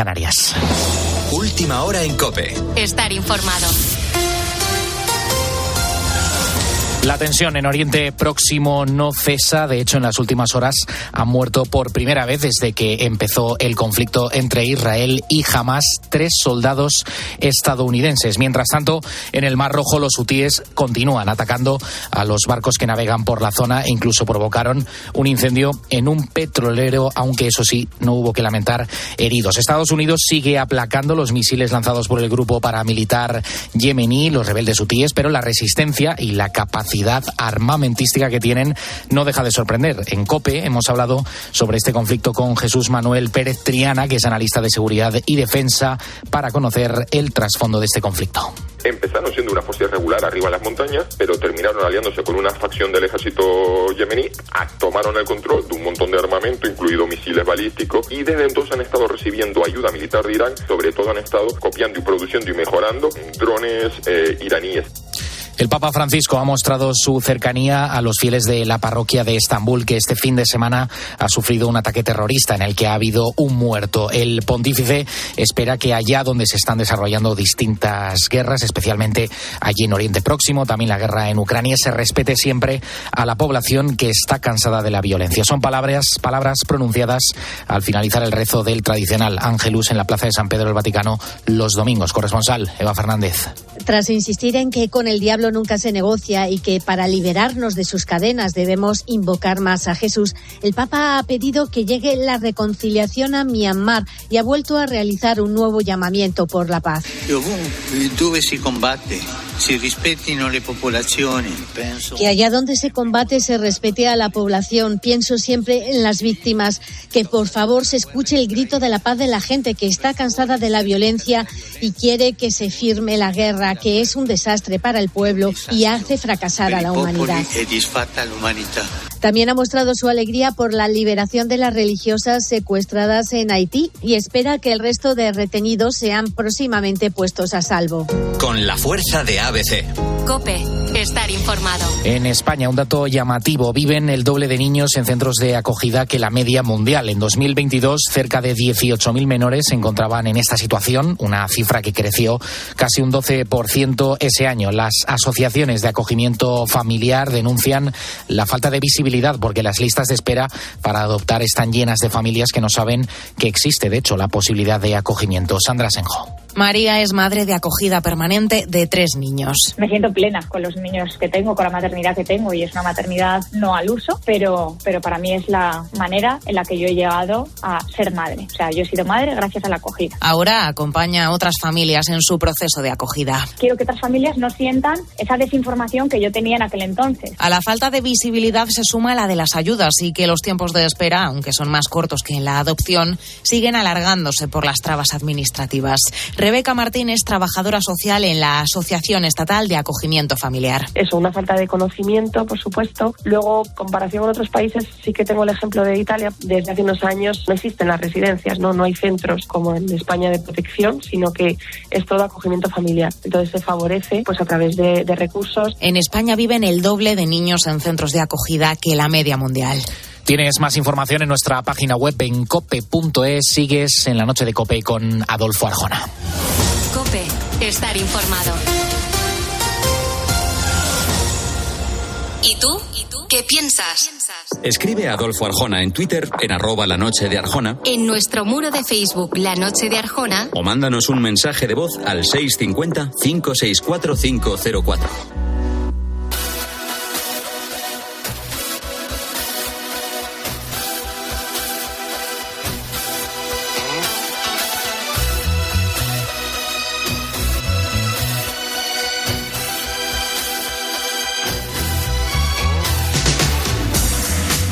Canarias. Última hora en COPE. Estar informado. La tensión en Oriente Próximo no cesa. De hecho, en las últimas horas han muerto por primera vez desde que empezó el conflicto entre Israel y Hamás 3 soldados estadounidenses. Mientras tanto, en el Mar Rojo los hutíes continúan atacando a los barcos que navegan por la zona e incluso provocaron un incendio en un petrolero, aunque eso sí, no hubo que lamentar heridos. Estados Unidos sigue aplacando los misiles lanzados por el grupo paramilitar yemení, los rebeldes hutíes, pero la resistencia y la capacidad armamentística que tienen no deja de sorprender. En COPE hemos hablado sobre este conflicto con Jesús Manuel Pérez Triana, que es analista de seguridad y defensa, para conocer el trasfondo de este conflicto. Empezaron siendo una fuerza irregular arriba en las montañas, pero terminaron aliándose con una facción del ejército yemení, tomaron el control de un montón de armamento, incluido misiles balísticos, y desde entonces han estado recibiendo ayuda militar de Irán. Sobre todo han estado copiando y produciendo y mejorando drones iraníes. El Papa Francisco ha mostrado su cercanía a los fieles de la parroquia de Estambul, que este fin de semana ha sufrido un ataque terrorista en el que ha habido un muerto. El pontífice espera que allá donde se están desarrollando distintas guerras, especialmente allí en Oriente Próximo, también la guerra en Ucrania, se respete siempre a la población que está cansada de la violencia. Son palabras pronunciadas al finalizar el rezo del tradicional Ángelus en la Plaza de San Pedro del Vaticano los domingos. Corresponsal Eva Fernández. Tras insistir en que con el diablo nunca se negocia y que para liberarnos de sus cadenas debemos invocar más a Jesús, el Papa ha pedido que llegue la reconciliación a Myanmar y ha vuelto a realizar un nuevo llamamiento por la paz. Dove si combate, si rispettino le popolazioni. Que allá donde se combate se respete a la población. Pienso siempre en las víctimas. Que por favor se escuche el grito de la paz de la gente que está cansada de la violencia y quiere que se firme la guerra, que es un desastre para el pueblo y hace fracasar a la humanidad. También ha mostrado su alegría por la liberación de las religiosas secuestradas en Haití y espera que el resto de retenidos sean próximamente puestos a salvo. Con la fuerza de ABC. COPE. Estar informado. En España, un dato llamativo. Viven el doble de niños en centros de acogida que la media mundial. En 2022, cerca de 18.000 menores se encontraban en esta situación, una cifra que creció casi un 12% ese año. Las asociaciones de acogimiento familiar denuncian la falta de visibilidad porque las listas de espera para adoptar están llenas de familias que no saben que existe, de hecho, la posibilidad de acogimiento. Sandra Senjo. María es madre de acogida permanente de 3 niños. Me siento plena con los niños que tengo, con la maternidad que tengo, y es una maternidad no al uso, pero para mí es la manera en la que yo he llegado a ser madre. O sea, yo he sido madre gracias a la acogida. Ahora acompaña a otras familias en su proceso de acogida. Quiero que otras familias no sientan esa desinformación que yo tenía en aquel entonces. A la falta de visibilidad se suma la de las ayudas y que los tiempos de espera, aunque son más cortos que en la adopción, siguen alargándose por las trabas administrativas. Rebeca Martín es trabajadora social en la Asociación Estatal de Acogimiento Familiar. Eso, una falta de conocimiento, por supuesto. Luego, comparación con otros países, sí que tengo el ejemplo de Italia. Desde hace unos años no existen las residencias, no hay centros como en España de protección, sino que es todo acogimiento familiar. Entonces se favorece pues a través de recursos. En España viven el doble de niños en centros de acogida que la media mundial. Tienes más información en nuestra página web en cope.es. Sigues en la noche de COPE con Adolfo Arjona. COPE. Estar informado. ¿Y tú? ¿Qué piensas? Escribe a Adolfo Arjona en Twitter, en @lanochedearjona. En nuestro muro de Facebook, La Noche de Arjona. O mándanos un mensaje de voz al 650 564 504.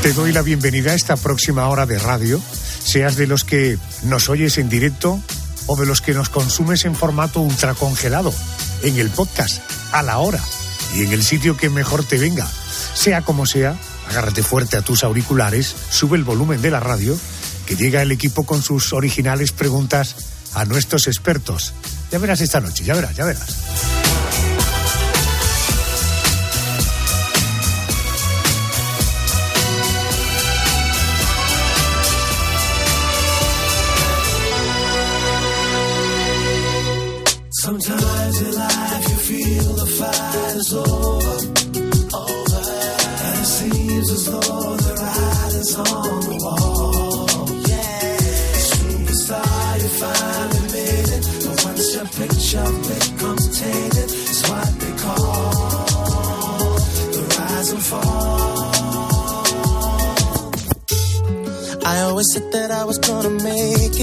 Te doy la bienvenida a esta próxima hora de radio, seas de los que nos oyes en directo o de los que nos consumes en formato ultracongelado, en el podcast, a la hora y en el sitio que mejor te venga. Sea como sea, agárrate fuerte a tus auriculares, sube el volumen de la radio, que llega el equipo con sus originales preguntas a nuestros expertos. Ya verás esta noche, ya verás.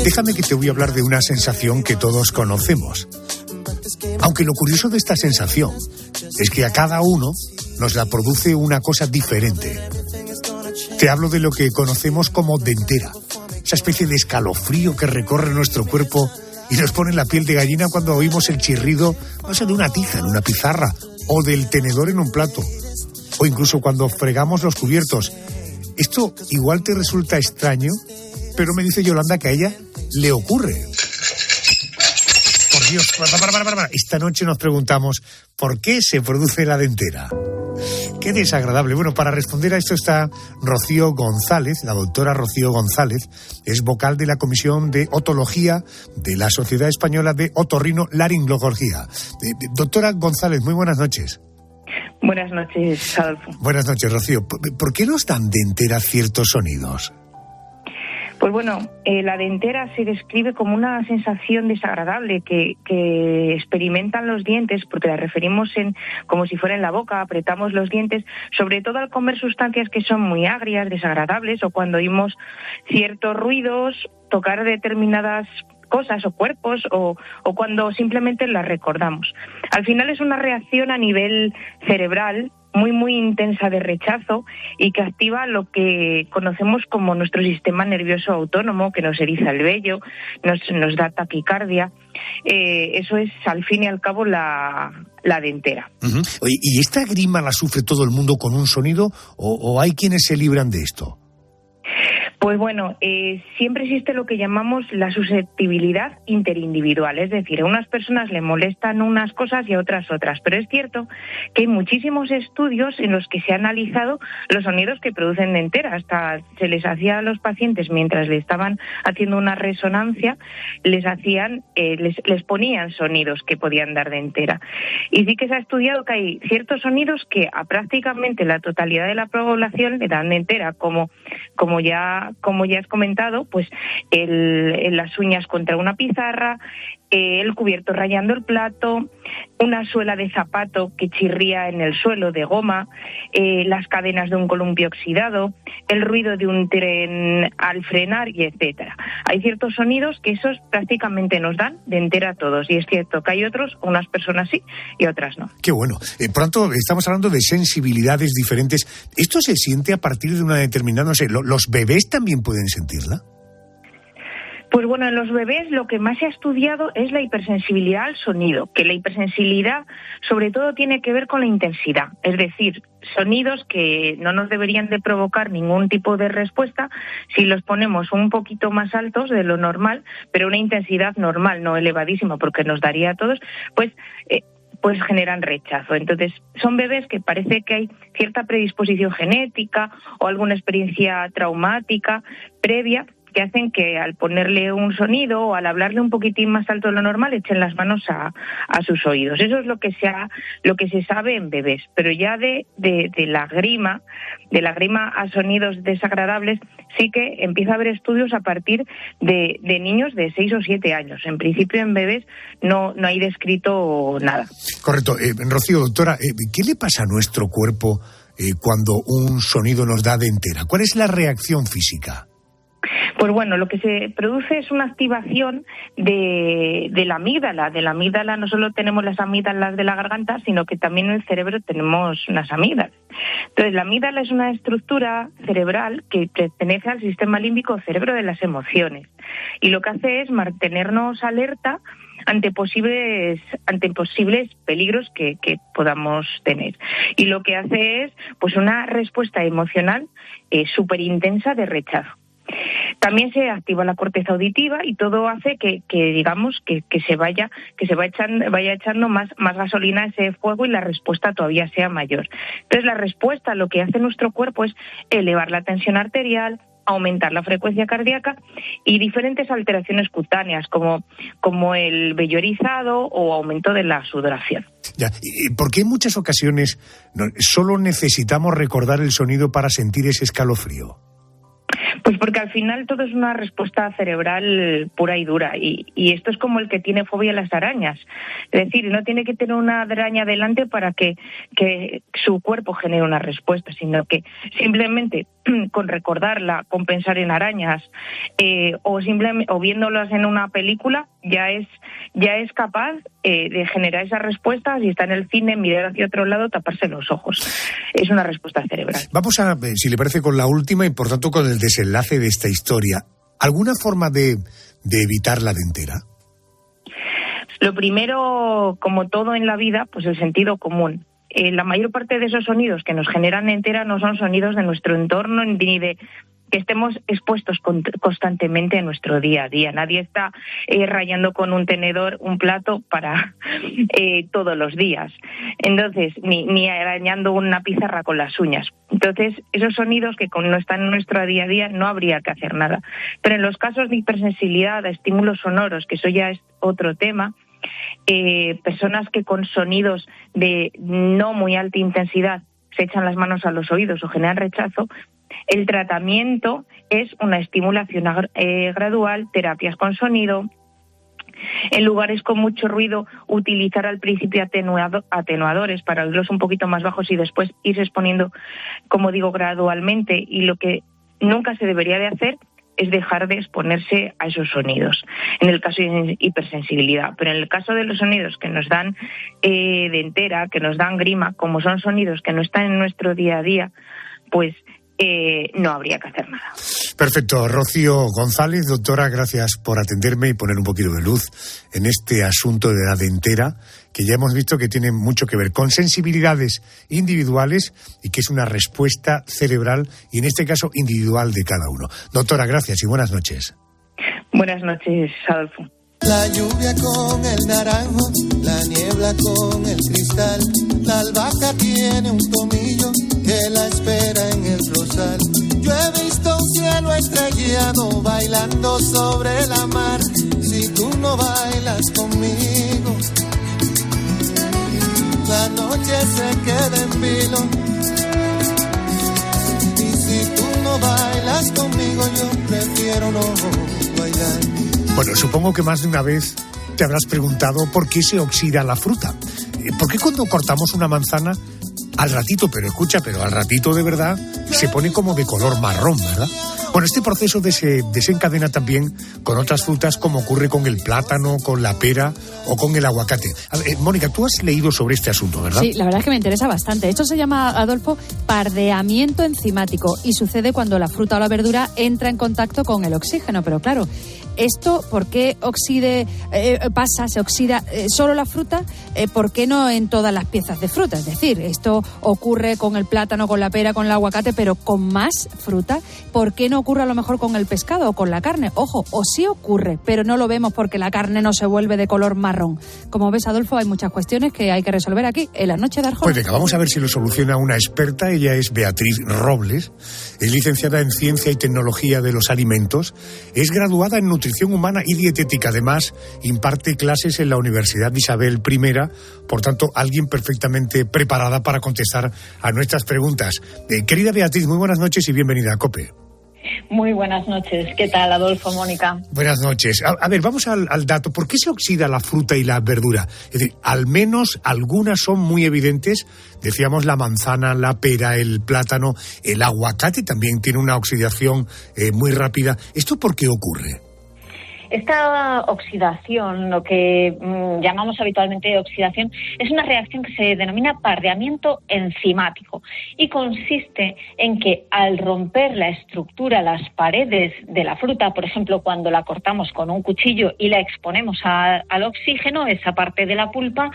Déjame que te voy a hablar de una sensación que todos conocemos. Aunque lo curioso de esta sensación es que a cada uno nos la produce una cosa diferente. Te hablo de lo que conocemos como dentera, esa especie de escalofrío que recorre nuestro cuerpo y nos pone la piel de gallina cuando oímos el chirrido, no sé, de una tiza en una pizarra o del tenedor en un plato, o incluso cuando fregamos los cubiertos. Esto igual te resulta extraño, pero me dice Yolanda que a ella le ocurre. Por Dios, para. Esta noche nos preguntamos ¿por qué se produce la dentera? Qué desagradable. Bueno, para responder a esto está Rocío González, la doctora Rocío González, es vocal de la Comisión de Otología de la Sociedad Española de Otorrinolaringología. Doctora González, muy buenas noches. Buenas noches, Adolfo. Buenas noches, Rocío. ¿Por qué nos dan dentera ciertos sonidos? Pues bueno, la dentera se describe como una sensación desagradable que experimentan los dientes, porque la referimos como si fuera en la boca, apretamos los dientes, sobre todo al comer sustancias que son muy agrias, desagradables, o cuando oímos ciertos ruidos, tocar determinadas cosas o cuerpos, o cuando simplemente las recordamos. Al final es una reacción a nivel cerebral muy intensa de rechazo y que activa lo que conocemos como nuestro sistema nervioso autónomo, que nos eriza el vello, nos da taquicardia. Eso es, al fin y al cabo, la dentera. Uh-huh. Oye, ¿y esta grima la sufre todo el mundo con un sonido o hay quienes se libran de esto? Pues bueno, siempre existe lo que llamamos la susceptibilidad interindividual, es decir, a unas personas le molestan unas cosas y a otras, pero es cierto que hay muchísimos estudios en los que se ha analizado los sonidos que producen dentera. Hasta se les hacía a los pacientes, mientras le estaban haciendo una resonancia, les ponían sonidos que podían dar dentera. Y sí que se ha estudiado que hay ciertos sonidos que a prácticamente la totalidad de la población le dan dentera, como ya has comentado, pues las uñas contra una pizarra, el cubierto rayando el plato, una suela de zapato que chirría en el suelo de goma, las cadenas de un columpio oxidado, el ruido de un tren al frenar, y etcétera. Hay ciertos sonidos que esos prácticamente nos dan dentera a todos, y es cierto que hay otros, unas personas sí y otras no. Qué bueno. Pronto estamos hablando de sensibilidades diferentes. ¿Esto se siente a partir de una determinada, no sé, los bebés también pueden sentirla? Pues bueno, en los bebés lo que más se ha estudiado es la hipersensibilidad al sonido, que la hipersensibilidad sobre todo tiene que ver con la intensidad, es decir, sonidos que no nos deberían de provocar ningún tipo de respuesta si los ponemos un poquito más altos de lo normal, pero una intensidad normal, no elevadísima, porque nos daría a todos, pues generan rechazo. Entonces, son bebés que parece que hay cierta predisposición genética o alguna experiencia traumática previa que hacen que al ponerle un sonido o al hablarle un poquitín más alto de lo normal echen las manos a sus oídos. Eso es lo que se sabe en bebés. Pero ya de la grima a sonidos desagradables sí que empieza a haber estudios a partir de niños de 6 o 7 años. En principio en bebés no hay descrito nada. Correcto. Rocío, doctora, ¿qué le pasa a nuestro cuerpo cuando un sonido nos da dentera? ¿Cuál es la reacción física? Pues bueno, lo que se produce es una activación de la amígdala. De la amígdala no solo tenemos las amígdalas de la garganta, sino que también en el cerebro tenemos unas amígdalas. Entonces, la amígdala es una estructura cerebral que pertenece al sistema límbico cerebro de las emociones. Y lo que hace es mantenernos alerta ante posibles peligros que podamos tener. Y lo que hace es pues una respuesta emocional súper intensa de rechazo. También se activa la corteza auditiva y todo hace que digamos que se vaya echando más gasolina a ese fuego y la respuesta todavía sea mayor. Entonces la respuesta, lo que hace nuestro cuerpo es elevar la tensión arterial, aumentar la frecuencia cardíaca y diferentes alteraciones cutáneas como el vello erizado o aumento de la sudoración. Ya. ¿Y por qué en muchas ocasiones solo necesitamos recordar el sonido para sentir ese escalofrío? Pues porque al final todo es una respuesta cerebral pura y dura y esto es como el que tiene fobia a las arañas. Es decir, no tiene que tener una araña delante para que su cuerpo genere una respuesta, sino que simplemente con recordarla, con pensar en arañas o viéndolas en una película ya es capaz de generar esas respuestas y está en el cine, mirar hacia otro lado, taparse los ojos. Es una respuesta cerebral. Vamos a, si le parece, con la última y por tanto con el desenlace de esta historia. ¿Alguna forma de evitar la dentera? Lo primero, como todo en la vida, pues el sentido común. La mayor parte de esos sonidos que nos generan dentera no son sonidos de nuestro entorno ni de que estemos expuestos constantemente en nuestro día a día. Nadie está rayando con un tenedor un plato para todos los días. Entonces, ni arañando una pizarra con las uñas. Entonces, esos sonidos que no están en nuestro día a día no habría que hacer nada. Pero en los casos de hipersensibilidad a estímulos sonoros, que eso ya es otro tema, personas que con sonidos de no muy alta intensidad se echan las manos a los oídos o generan rechazo, el tratamiento es una estimulación gradual, terapias con sonido. En lugares con mucho ruido, utilizar al principio atenuadores para oírlos un poquito más bajos y después irse exponiendo, como digo, gradualmente. Y lo que nunca se debería de hacer es dejar de exponerse a esos sonidos, en el caso de hipersensibilidad. Pero en el caso de los sonidos que nos dan dentera, que nos dan grima, como son sonidos que no están en nuestro día a día, pues no habría que hacer nada. Perfecto. Rocío González, doctora, gracias por atenderme y poner un poquito de luz en este asunto de la dentera, que ya hemos visto que tiene mucho que ver con sensibilidades individuales y que es una respuesta cerebral y en este caso individual de cada uno. Doctora, gracias y buenas noches. Buenas noches, Adolfo. La lluvia con el naranjo, la niebla con el cristal, la albahaca tiene un tomillo que la espera en el rosal. Yo he visto un cielo estrellado bailando sobre la mar. Si tú no bailas conmigo, la noche se queda en vilo. Y si tú no bailas conmigo, yo prefiero no bailar. Bueno, supongo que más de una vez te habrás preguntado por qué se oxida la fruta. ¿Por qué cuando cortamos una manzana, al ratito, pero al ratito de verdad, se pone como de color marrón, ¿verdad? Bueno, este proceso se desencadena también con otras frutas, como ocurre con el plátano, con la pera o con el aguacate. A ver, Mónica, tú has leído sobre este asunto, ¿verdad? Sí, la verdad es que me interesa bastante. Esto se llama, Adolfo, pardeamiento enzimático y sucede cuando la fruta o la verdura entra en contacto con el oxígeno. Pero claro, ¿esto por qué se oxida solo la fruta? ¿Por qué no en todas las piezas de fruta? Es decir, esto ocurre con el plátano, con la pera, con el aguacate, pero con más fruta. ¿Por qué no ocurre a lo mejor con el pescado o con la carne? Ojo, o sí ocurre, pero no lo vemos porque la carne no se vuelve de color marrón. Como ves, Adolfo, hay muchas cuestiones que hay que resolver aquí, en la noche de Arjona. Pues venga, vamos a ver si lo soluciona una experta. Ella es Beatriz Robles, es licenciada en Ciencia y Tecnología de los Alimentos, es graduada en Nutrición Humana y Dietética. Además, imparte clases en la Universidad Isabel I, por tanto, alguien perfectamente preparada para contestar a nuestras preguntas. Querida Beatriz, muy buenas noches y bienvenida a COPE. Muy buenas noches. ¿Qué tal, Adolfo, Mónica? Buenas noches. A ver, vamos al dato. ¿Por qué se oxida la fruta y la verdura? Es decir, al menos algunas son muy evidentes. Decíamos la manzana, la pera, el plátano, el aguacate también tiene una oxidación muy rápida. ¿Esto por qué ocurre? Esta oxidación, lo que llamamos habitualmente oxidación, es una reacción que se denomina pardeamiento enzimático y consiste en que al romper la estructura, las paredes de la fruta, por ejemplo, cuando la cortamos con un cuchillo y la exponemos al oxígeno, esa parte de la pulpa,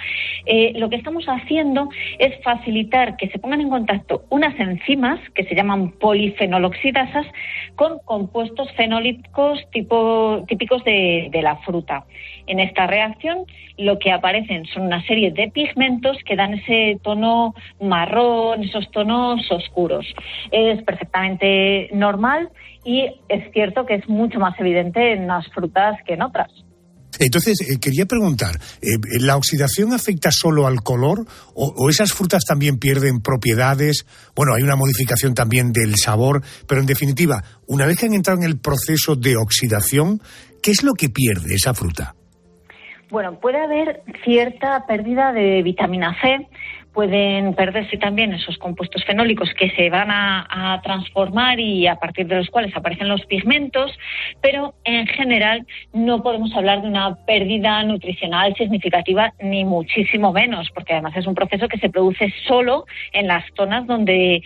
lo que estamos haciendo es facilitar que se pongan en contacto unas enzimas que se llaman polifenoloxidasas con compuestos fenólicos típicos enzimáticos de la fruta. En esta reacción lo que aparecen son una serie de pigmentos que dan ese tono marrón, esos tonos oscuros. Es perfectamente normal y es cierto que es mucho más evidente en unas frutas que en otras. Entonces, quería preguntar, ¿la oxidación afecta solo al color o esas frutas también pierden propiedades? Bueno, hay una modificación también del sabor, pero en definitiva, una vez que han entrado en el proceso de oxidación, ¿qué es lo que pierde esa fruta? Bueno, puede haber cierta pérdida de vitamina C, pueden perderse también esos compuestos fenólicos que se van a transformar y a partir de los cuales aparecen los pigmentos, pero en general no podemos hablar de una pérdida nutricional significativa ni muchísimo menos, porque además es un proceso que se produce solo en las zonas donde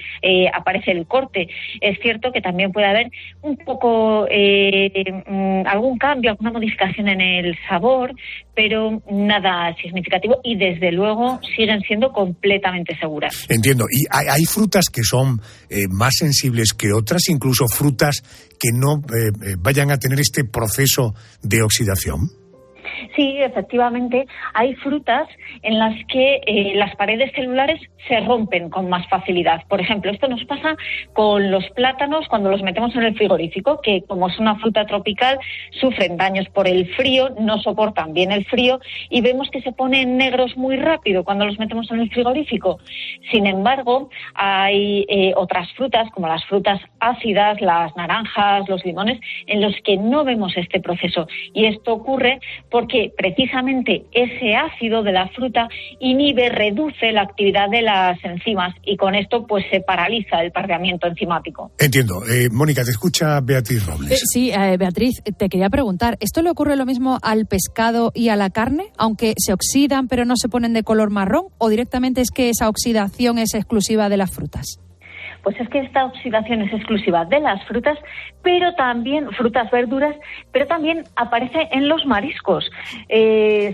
aparece el corte. Es cierto que también puede haber un poco algún cambio, alguna modificación en el sabor, pero nada significativo y desde luego siguen siendo completamente seguras. Entiendo. ¿Y hay frutas que son más sensibles que otras, incluso frutas que no vayan a tener este proceso de oxidación? Sí, efectivamente, hay frutas en las que las paredes celulares se rompen con más facilidad. Por ejemplo, esto nos pasa con los plátanos cuando los metemos en el frigorífico, que como es una fruta tropical, sufren daños por el frío, no soportan bien el frío y vemos que se ponen negros muy rápido cuando los metemos en el frigorífico. Sin embargo, hay otras frutas, como las frutas ácidas, las naranjas, los limones, en los que no vemos este proceso. Y esto ocurre porque precisamente ese ácido de la fruta reduce la actividad de las enzimas y con esto pues se paraliza el pardeamiento enzimático. Entiendo. Mónica, te escucha Beatriz Robles. Sí, Beatriz, te quería preguntar, ¿esto le ocurre lo mismo al pescado y a la carne, aunque se oxidan pero no se ponen de color marrón, o directamente es que esa oxidación es exclusiva de las frutas? Pues es que esta oxidación es exclusiva de las frutas, pero también frutas, verduras, pero también aparece en los mariscos.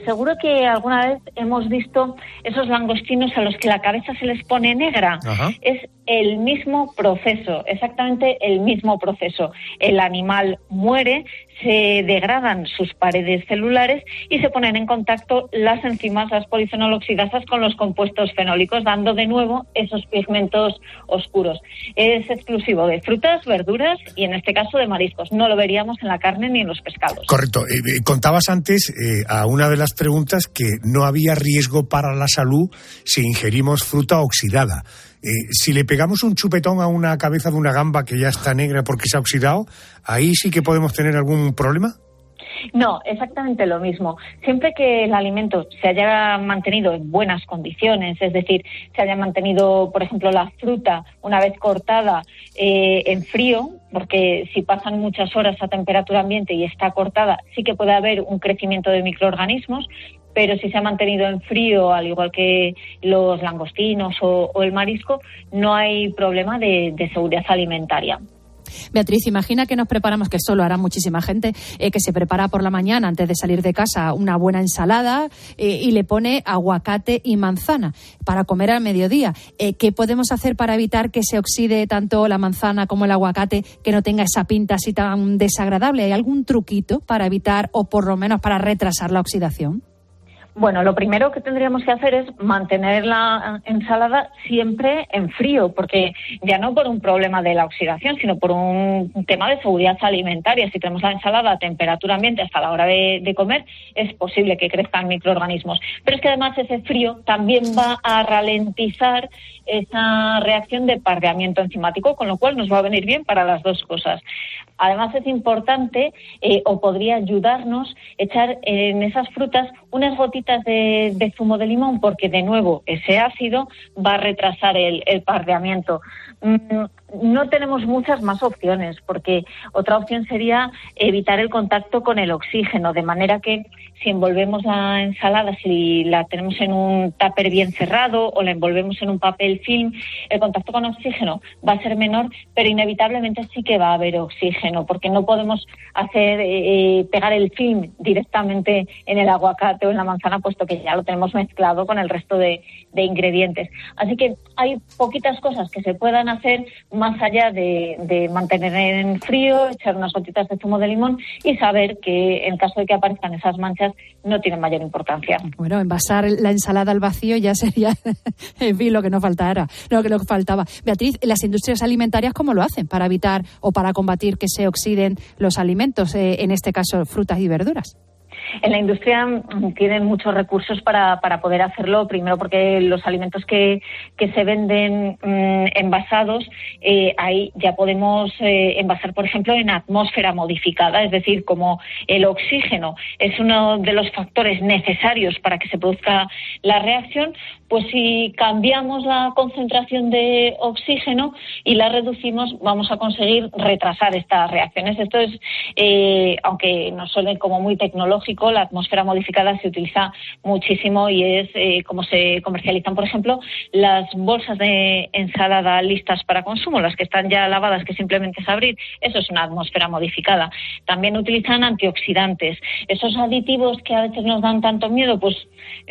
Seguro que alguna vez hemos visto esos langostinos a los que la cabeza se les pone negra. Ajá. Es el mismo proceso, exactamente el mismo proceso. El animal muere, se degradan sus paredes celulares y se ponen en contacto las enzimas, las polifenoloxidasas, con los compuestos fenólicos, dando de nuevo esos pigmentos oscuros. Es exclusivo de frutas, verduras y en este caso de mariscos. No lo veríamos en la carne ni en los pescados. Correcto. Contabas antes a una de las preguntas que no había riesgo para la salud si ingerimos fruta oxidada. Si le pegamos un chupetón a una cabeza de una gamba que ya está negra porque se ha oxidado, ¿ahí sí que podemos tener algún problema? No, exactamente lo mismo. Siempre que el alimento se haya mantenido en buenas condiciones, es decir, se haya mantenido, por ejemplo, la fruta una vez cortada en frío, porque si pasan muchas horas a temperatura ambiente y está cortada, sí que puede haber un crecimiento de microorganismos, pero si se ha mantenido en frío, al igual que los langostinos o el marisco, no hay problema de seguridad alimentaria. Beatriz, imagina que nos preparamos, que esto lo hará muchísima gente, que se prepara por la mañana antes de salir de casa una buena ensalada y le pone aguacate y manzana para comer al mediodía. ¿Qué podemos hacer para evitar que se oxide tanto la manzana como el aguacate, que no tenga esa pinta así tan desagradable? ¿Hay algún truquito para evitar o por lo menos para retrasar la oxidación? Bueno, lo primero que tendríamos que hacer es mantener la ensalada siempre en frío, porque ya no por un problema de la oxidación, sino por un tema de seguridad alimentaria. Si tenemos la ensalada a temperatura ambiente hasta la hora de comer, es posible que crezcan microorganismos. Pero es que además ese frío también va a ralentizar esa reacción de pardeamiento enzimático, con lo cual nos va a venir bien para las dos cosas. Además es importante, o podría ayudarnos, echar en esas frutas unas gotitas de zumo de limón, porque de nuevo ese ácido va a retrasar el pardeamiento. No tenemos muchas más opciones, porque otra opción sería evitar el contacto con el oxígeno, de manera que si envolvemos la ensalada, si la tenemos en un tupper bien cerrado o la envolvemos en un papel film, el contacto con oxígeno va a ser menor, pero inevitablemente sí que va a haber oxígeno, porque no podemos hacer pegar el film directamente en el aguacate o en la manzana, puesto que ya lo tenemos mezclado con el resto de ingredientes. Así que hay poquitas cosas que se puedan hacer, más allá de mantener en frío, echar unas gotitas de zumo de limón y saber que en caso de que aparezcan esas manchas no tienen mayor importancia. Bueno, envasar la ensalada al vacío ya sería, en fin, lo que nos faltaba. Beatriz, ¿las industrias alimentarias cómo lo hacen para evitar o para combatir que se oxiden los alimentos, en este caso frutas y verduras? En la industria tienen muchos recursos para poder hacerlo, primero porque los alimentos que se venden envasados, ahí ya podemos envasar, por ejemplo, en atmósfera modificada, es decir, como el oxígeno es uno de los factores necesarios para que se produzca la reacción, pues si cambiamos la concentración de oxígeno y la reducimos, vamos a conseguir retrasar estas reacciones. Esto es, aunque nos suene como muy tecnológico, la atmósfera modificada se utiliza muchísimo y es como se comercializan, por ejemplo, las bolsas de ensalada listas para consumo, las que están ya lavadas, que simplemente es abrir. Eso es una atmósfera modificada. También utilizan antioxidantes. Esos aditivos que a veces nos dan tanto miedo, pues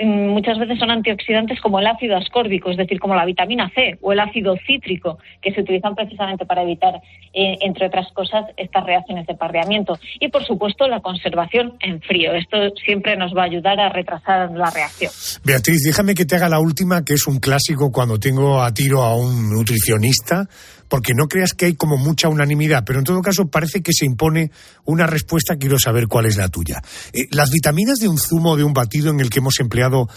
muchas veces son antioxidantes como el ácido ascórbico, es decir, como la vitamina C o el ácido cítrico, que se utilizan precisamente para evitar, entre otras cosas, estas reacciones de pardeamiento. Y, por supuesto, la conservación en frío. Esto siempre nos va a ayudar a retrasar la reacción. Beatriz, déjame que te haga la última, que es un clásico cuando tengo a tiro a un nutricionista, porque no creas que hay como mucha unanimidad, pero en todo caso parece que se impone una respuesta. Quiero saber cuál es la tuya. ¿Las vitaminas de un zumo, de un batido en el que hemos empleado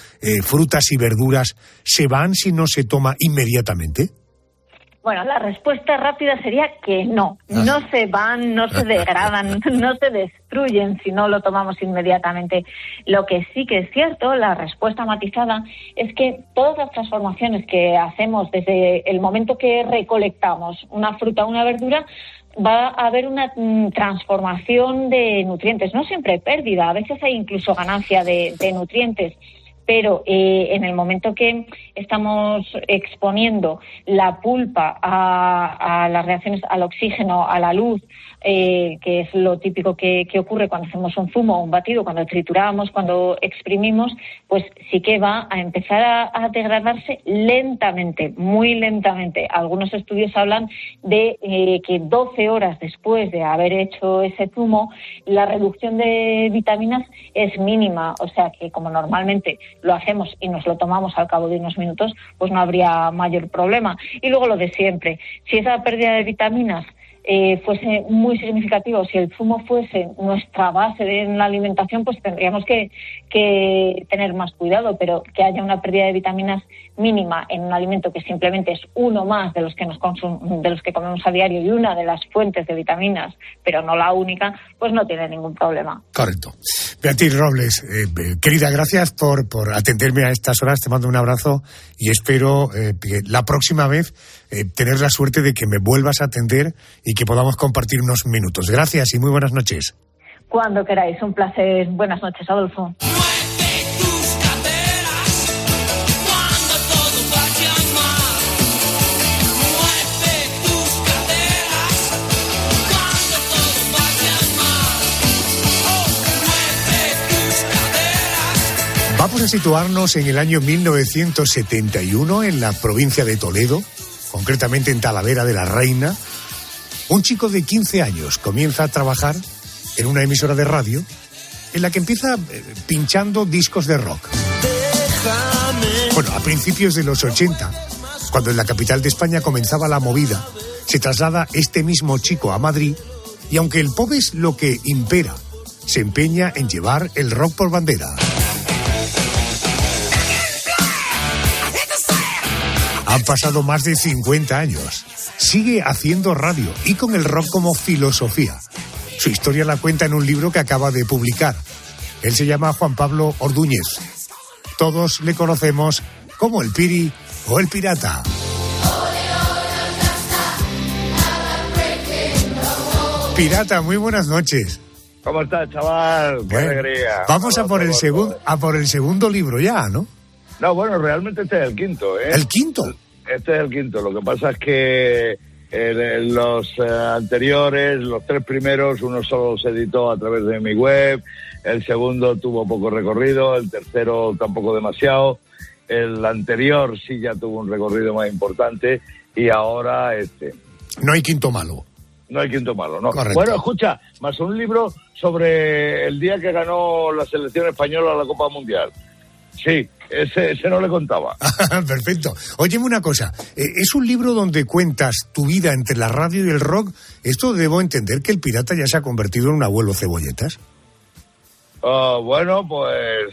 frutas y verduras, se van si no se toma inmediatamente? Bueno, la respuesta rápida sería que no. No se van, no se degradan, no se destruyen si no lo tomamos inmediatamente. Lo que sí que es cierto, la respuesta matizada, es que todas las transformaciones que hacemos desde el momento que recolectamos una fruta o una verdura, va a haber una transformación de nutrientes. No siempre pérdida, a veces hay incluso ganancia de nutrientes. Pero en el momento que estamos exponiendo la pulpa a las reacciones, al oxígeno, a la luz, que es lo típico que ocurre cuando hacemos un zumo o un batido, cuando trituramos, cuando exprimimos, pues sí que va a empezar a degradarse lentamente, muy lentamente. Algunos estudios hablan de que 12 horas después de haber hecho ese zumo, la reducción de vitaminas es mínima. O sea que, como normalmente lo hacemos y nos lo tomamos al cabo de unos minutos, pues no habría mayor problema. Y luego lo de siempre, si esa pérdida de vitaminas fuese muy significativo, si el zumo fuese nuestra base en la alimentación, pues tendríamos que tener más cuidado, pero que haya una pérdida de vitaminas mínima en un alimento que simplemente es uno más de los que de los que comemos a diario y una de las fuentes de vitaminas, pero no la única, pues no tiene ningún problema. Correcto. Beatriz Robles, querida, gracias por atenderme a estas horas. Te mando un abrazo y espero que la próxima vez tener la suerte de que me vuelvas a atender y que podamos compartir unos minutos. Gracias y muy buenas noches. Cuando queráis, un placer. Buenas noches, Adolfo. Vamos a situarnos en el año 1971 en la provincia de Toledo, concretamente en Talavera de la Reina. Un chico de 15 años comienza a trabajar en una emisora de radio en la que empieza pinchando discos de rock. Bueno, a principios de los 80, cuando en la capital de España comenzaba la movida, se traslada este mismo chico a Madrid y aunque el pop es lo que impera, se empeña en llevar el rock por bandera. Han pasado más de 50 años. Sigue haciendo radio y con el rock como filosofía. Su historia la cuenta en un libro que acaba de publicar. Él se llama Juan Pablo Ordúñez. Todos le conocemos como el Piri o el Pirata. Pirata, muy buenas noches. ¿Cómo estás, chaval? Qué alegría. Vamos a por el segundo libro ya, ¿no? No, bueno, realmente este es el quinto, ¿eh? ¿El quinto? Este es el quinto. Lo que pasa es que los anteriores, los tres primeros, uno solo se editó a través de mi web, el segundo tuvo poco recorrido, el tercero tampoco demasiado, el anterior sí ya tuvo un recorrido más importante y ahora este. No hay quinto malo. No hay quinto malo, ¿no? Correcto. Bueno, escucha, más un libro sobre el día que ganó la selección española la Copa Mundial. Sí, ese no le contaba. Perfecto. Óyeme una cosa, es un libro donde cuentas tu vida entre la radio y el rock. Esto debo entender que el pirata ya se ha convertido en un abuelo cebolletas. Bueno, pues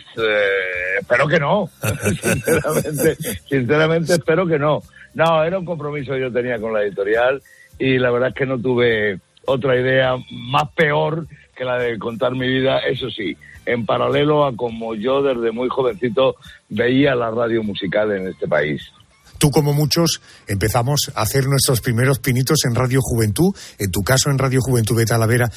espero que no. Sinceramente espero que no. No, era un compromiso que yo tenía con la editorial y la verdad es que no tuve otra idea más peor que la de contar mi vida, eso sí, en paralelo a como yo desde muy jovencito veía la radio musical en este país. Tú, como muchos, empezamos a hacer nuestros primeros pinitos en Radio Juventud, en tu caso en Radio Juventud de Talavera.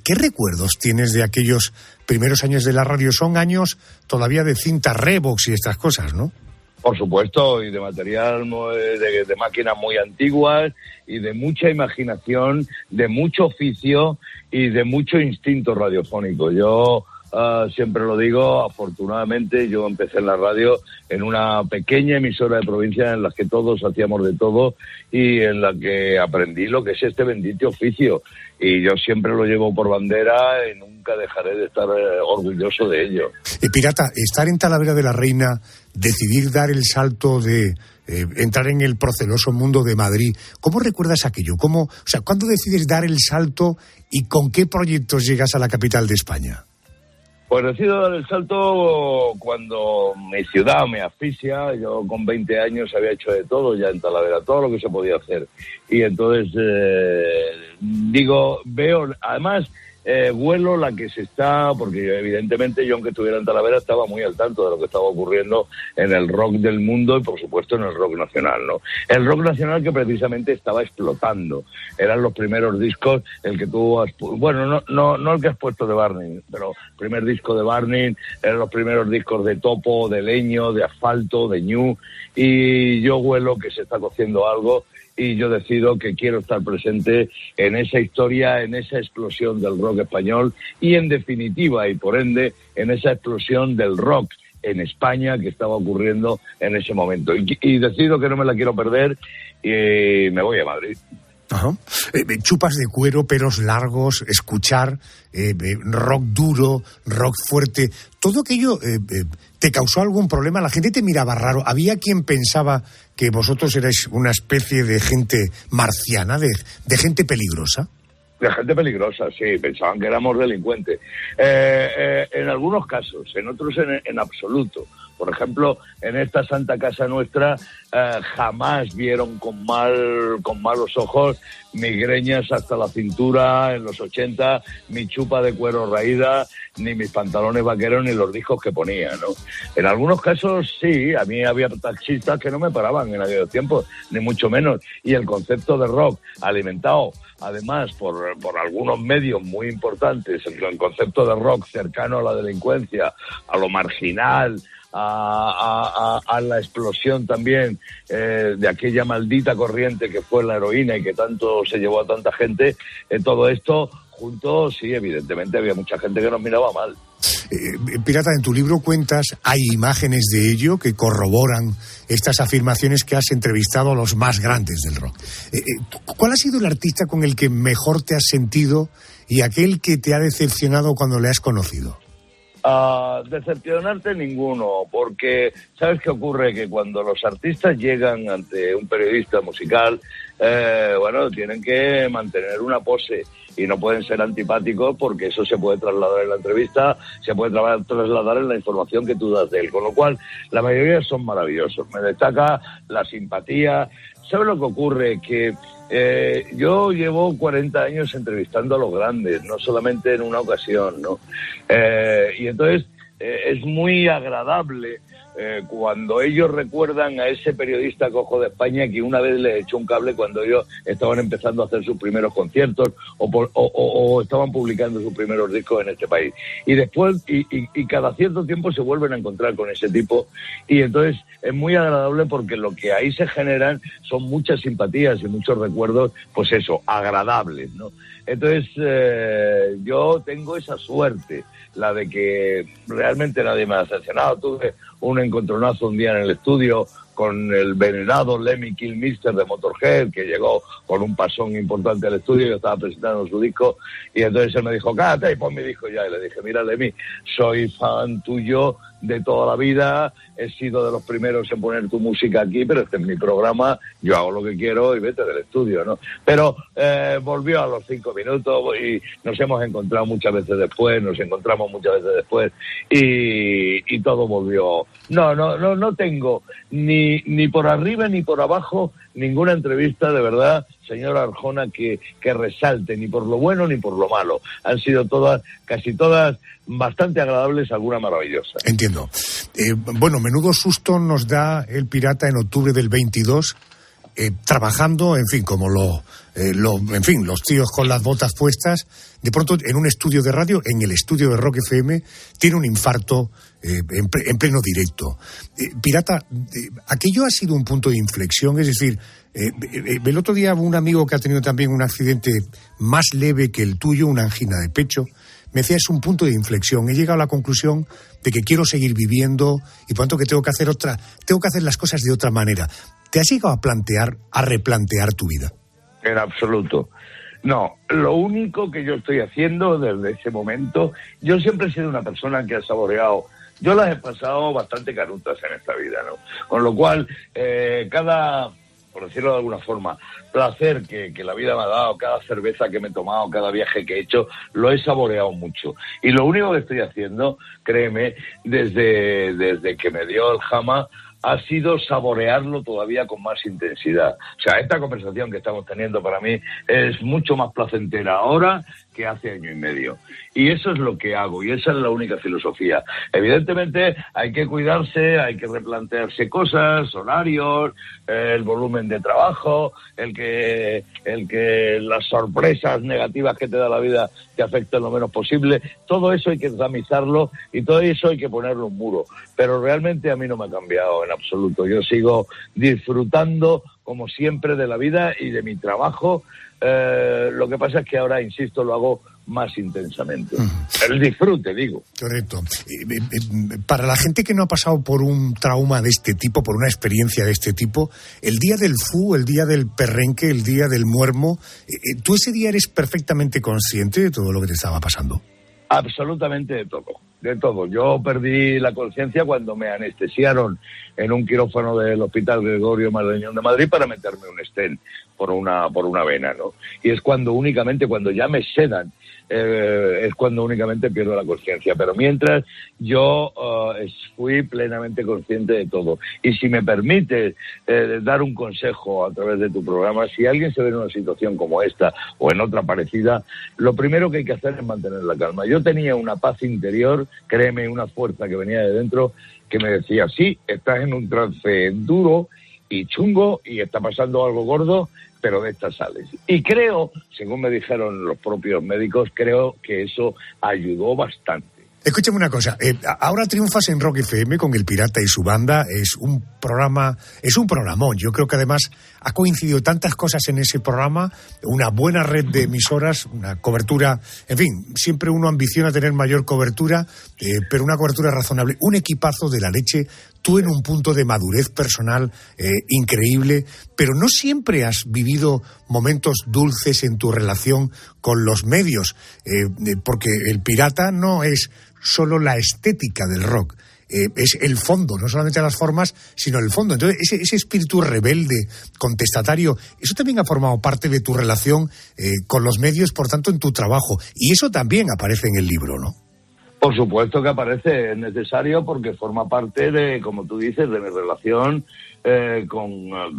¿Qué recuerdos tienes de aquellos primeros años de la radio? Son años todavía de cinta Revox y estas cosas, ¿no? Por supuesto, y de material, de máquinas muy antiguas y de mucha imaginación, de mucho oficio y de mucho instinto radiofónico. Yo siempre lo digo, afortunadamente yo empecé en la radio en una pequeña emisora de provincia en la que todos hacíamos de todo y en la que aprendí lo que es este bendito oficio. Y yo siempre lo llevo por bandera y nunca dejaré de estar orgulloso de ello. Pirata, estar en Talavera de la Reina, decidir dar el salto de entrar en el proceloso mundo de Madrid, ¿cómo recuerdas aquello? ¿Cuándo decides dar el salto y con qué proyectos llegas a la capital de España? Pues decido dar el salto cuando mi ciudad me asfixia. Yo con 20 años había hecho de todo ya en Talavera, todo lo que se podía hacer. Y entonces veo, además vuelo la que se está, porque evidentemente yo aunque estuviera en Talavera estaba muy al tanto de lo que estaba ocurriendo en el rock del mundo y por supuesto en el rock nacional, ¿no? El rock nacional que precisamente estaba explotando. Eran los primeros discos, el que tú has, bueno, no el que has puesto de Barney, pero el primer disco de Barney, eran los primeros discos de Topo, de Leño, de Asfalto, de Ñu, y yo huelo que se está cociendo algo y yo decido que quiero estar presente en esa historia, en esa explosión del rock español y en definitiva y por ende en esa explosión del rock en España que estaba ocurriendo en ese momento. Y decido que no me la quiero perder y me voy a Madrid. Ajá. Chupas de cuero, pelos largos, escuchar rock duro, rock fuerte, todo aquello ¿te causó algún problema? ¿La gente te miraba raro? ¿Había quien pensaba que vosotros erais una especie de gente marciana, de gente peligrosa? De gente peligrosa, sí, pensaban que éramos delincuentes. En algunos casos, en otros en absoluto. Por ejemplo, en esta Santa Casa nuestra jamás vieron con malos ojos mi greñas hasta la cintura en los 80, mi chupa de cuero raída, ni mis pantalones vaqueros, ni los discos que ponía, ¿no? En algunos casos sí, a mí había taxistas que no me paraban en aquellos tiempos, ni mucho menos. Y el concepto de rock alimentado además por algunos medios muy importantes, el concepto de rock cercano a la delincuencia, a lo marginal, a la explosión también de aquella maldita corriente que fue la heroína y que tanto se llevó a tanta gente, todo esto juntos, sí, evidentemente había mucha gente que nos miraba mal. Pirata, en tu libro cuentas, hay imágenes de ello que corroboran estas afirmaciones, que has entrevistado a los más grandes del rock. ¿Cuál ha sido el artista con el que mejor te has sentido y aquel que te ha decepcionado cuando le has conocido? Decepcionarte ninguno, porque ¿sabes qué ocurre? Que cuando los artistas llegan ante un periodista musical, tienen que mantener una pose y no pueden ser antipáticos, porque eso se puede trasladar en la entrevista, se puede trasladar en la información que tú das de él, con lo cual la mayoría son maravillosos. Me destaca la simpatía. ¿Sabes lo que ocurre? Que yo llevo 40 años entrevistando a los grandes, no solamente en una ocasión, ¿no? Y entonces es muy agradable cuando ellos recuerdan a ese periodista cojo de España que una vez les echó un cable cuando ellos estaban empezando a hacer sus primeros conciertos o estaban publicando sus primeros discos en este país. Y después, y cada cierto tiempo se vuelven a encontrar con ese tipo, y entonces es muy agradable porque lo que ahí se generan son muchas simpatías y muchos recuerdos, pues eso, agradables, ¿no? Entonces yo tengo esa suerte, la de que realmente nadie me ha decepcionado. Tuve un encontronazo un día en el estudio con el venenado Lemmy Kilmister de Motorhead, que llegó con un pasón importante al estudio. Yo estaba presentando su disco y entonces él me dijo, cállate y pon mi disco ya. Y le dije, mira, Lemmy, soy fan tuyo de toda la vida, he sido de los primeros en poner tu música aquí, pero este es mi programa, yo hago lo que quiero y vete del estudio, ¿no? Pero volvió a los 5 minutos y nos hemos encontrado muchas veces después, y todo volvió. No tengo ni por arriba ni por abajo ninguna entrevista de verdad, señora Arjona, que resalte ni por lo bueno ni por lo malo. Han sido todas, casi todas, bastante agradables, alguna maravillosa. Entiendo. Bueno, menudo susto nos da el Pirata en octubre del 22, trabajando, en fin, como los tíos con las botas puestas. De pronto, en un estudio de radio, en el estudio de Rock FM, tiene un infarto en pleno directo. Pirata, aquello ha sido un punto de inflexión, es decir, el otro día un amigo que ha tenido también un accidente más leve que el tuyo, una angina de pecho, me decía, es un punto de inflexión. He llegado a la conclusión de que quiero seguir viviendo y por tanto que tengo que hacer las cosas de otra manera. ¿Te has llegado a replantear tu vida? En absoluto. No, lo único que yo estoy haciendo desde ese momento, yo siempre he sido una persona que ha saboreado, yo las he pasado bastante canutas en esta vida, ¿no? Con lo cual, cada, por decirlo de alguna forma, placer que la vida me ha dado, cada cerveza que me he tomado, cada viaje que he hecho, lo he saboreado mucho. Y lo único que estoy haciendo, créeme, desde que me dio el Hama, ha sido saborearlo todavía con más intensidad. O sea, esta conversación que estamos teniendo para mí es mucho más placentera ahora que hace año y medio. Y eso es lo que hago, y esa es la única filosofía. Evidentemente hay que cuidarse, hay que replantearse cosas, horarios, el volumen de trabajo, el que las sorpresas negativas que te da la vida te afecten lo menos posible. Todo eso hay que tamizarlo y todo eso hay que ponerlo en un muro. Pero realmente a mí no me ha cambiado en absoluto. Yo sigo disfrutando, como siempre, de la vida y de mi trabajo. Lo que pasa es que ahora, insisto, lo hago más intensamente. El disfrute, digo. Correcto. Para la gente que no ha pasado por un trauma de este tipo, por una experiencia de este tipo, el día del FU, el día del perrenque, el día del muermo, ¿tú ese día eres perfectamente consciente de todo lo que te estaba pasando? Absolutamente de todo. Yo perdí la conciencia cuando me anestesiaron en un quirófano del Hospital Gregorio Marañón de Madrid para meterme un stent por una vena, ¿no? Y es únicamente cuando ya me sedan, es cuando únicamente pierdo la conciencia. Pero mientras, yo fui plenamente consciente de todo. Y si me permites dar un consejo a través de tu programa, si alguien se ve en una situación como esta o en otra parecida, lo primero que hay que hacer es mantener la calma. Yo tenía una paz interior, créeme, una fuerza que venía de dentro, que me decía, sí, estás en un trance duro y chungo y está pasando algo gordo, pero de estas sales. Y creo, según me dijeron los propios médicos, creo que eso ayudó bastante. Escúchame una cosa, ahora triunfas en Rock FM con El Pirata y su banda, es un programón. Yo creo que además ha coincidido tantas cosas en ese programa, una buena red de emisoras, una cobertura, en fin, siempre uno ambiciona tener mayor cobertura, pero una cobertura razonable, un equipazo de la leche, tú en un punto de madurez personal increíble, pero no siempre has vivido momentos dulces en tu relación con los medios, porque El Pirata no es solo la estética del rock, es el fondo, no solamente las formas, sino el fondo. Entonces, ese espíritu rebelde, contestatario, eso también ha formado parte de tu relación con los medios, por tanto, en tu trabajo. Y eso también aparece en el libro, ¿no? Por supuesto que aparece, es necesario porque forma parte de, como tú dices, de mi relación con los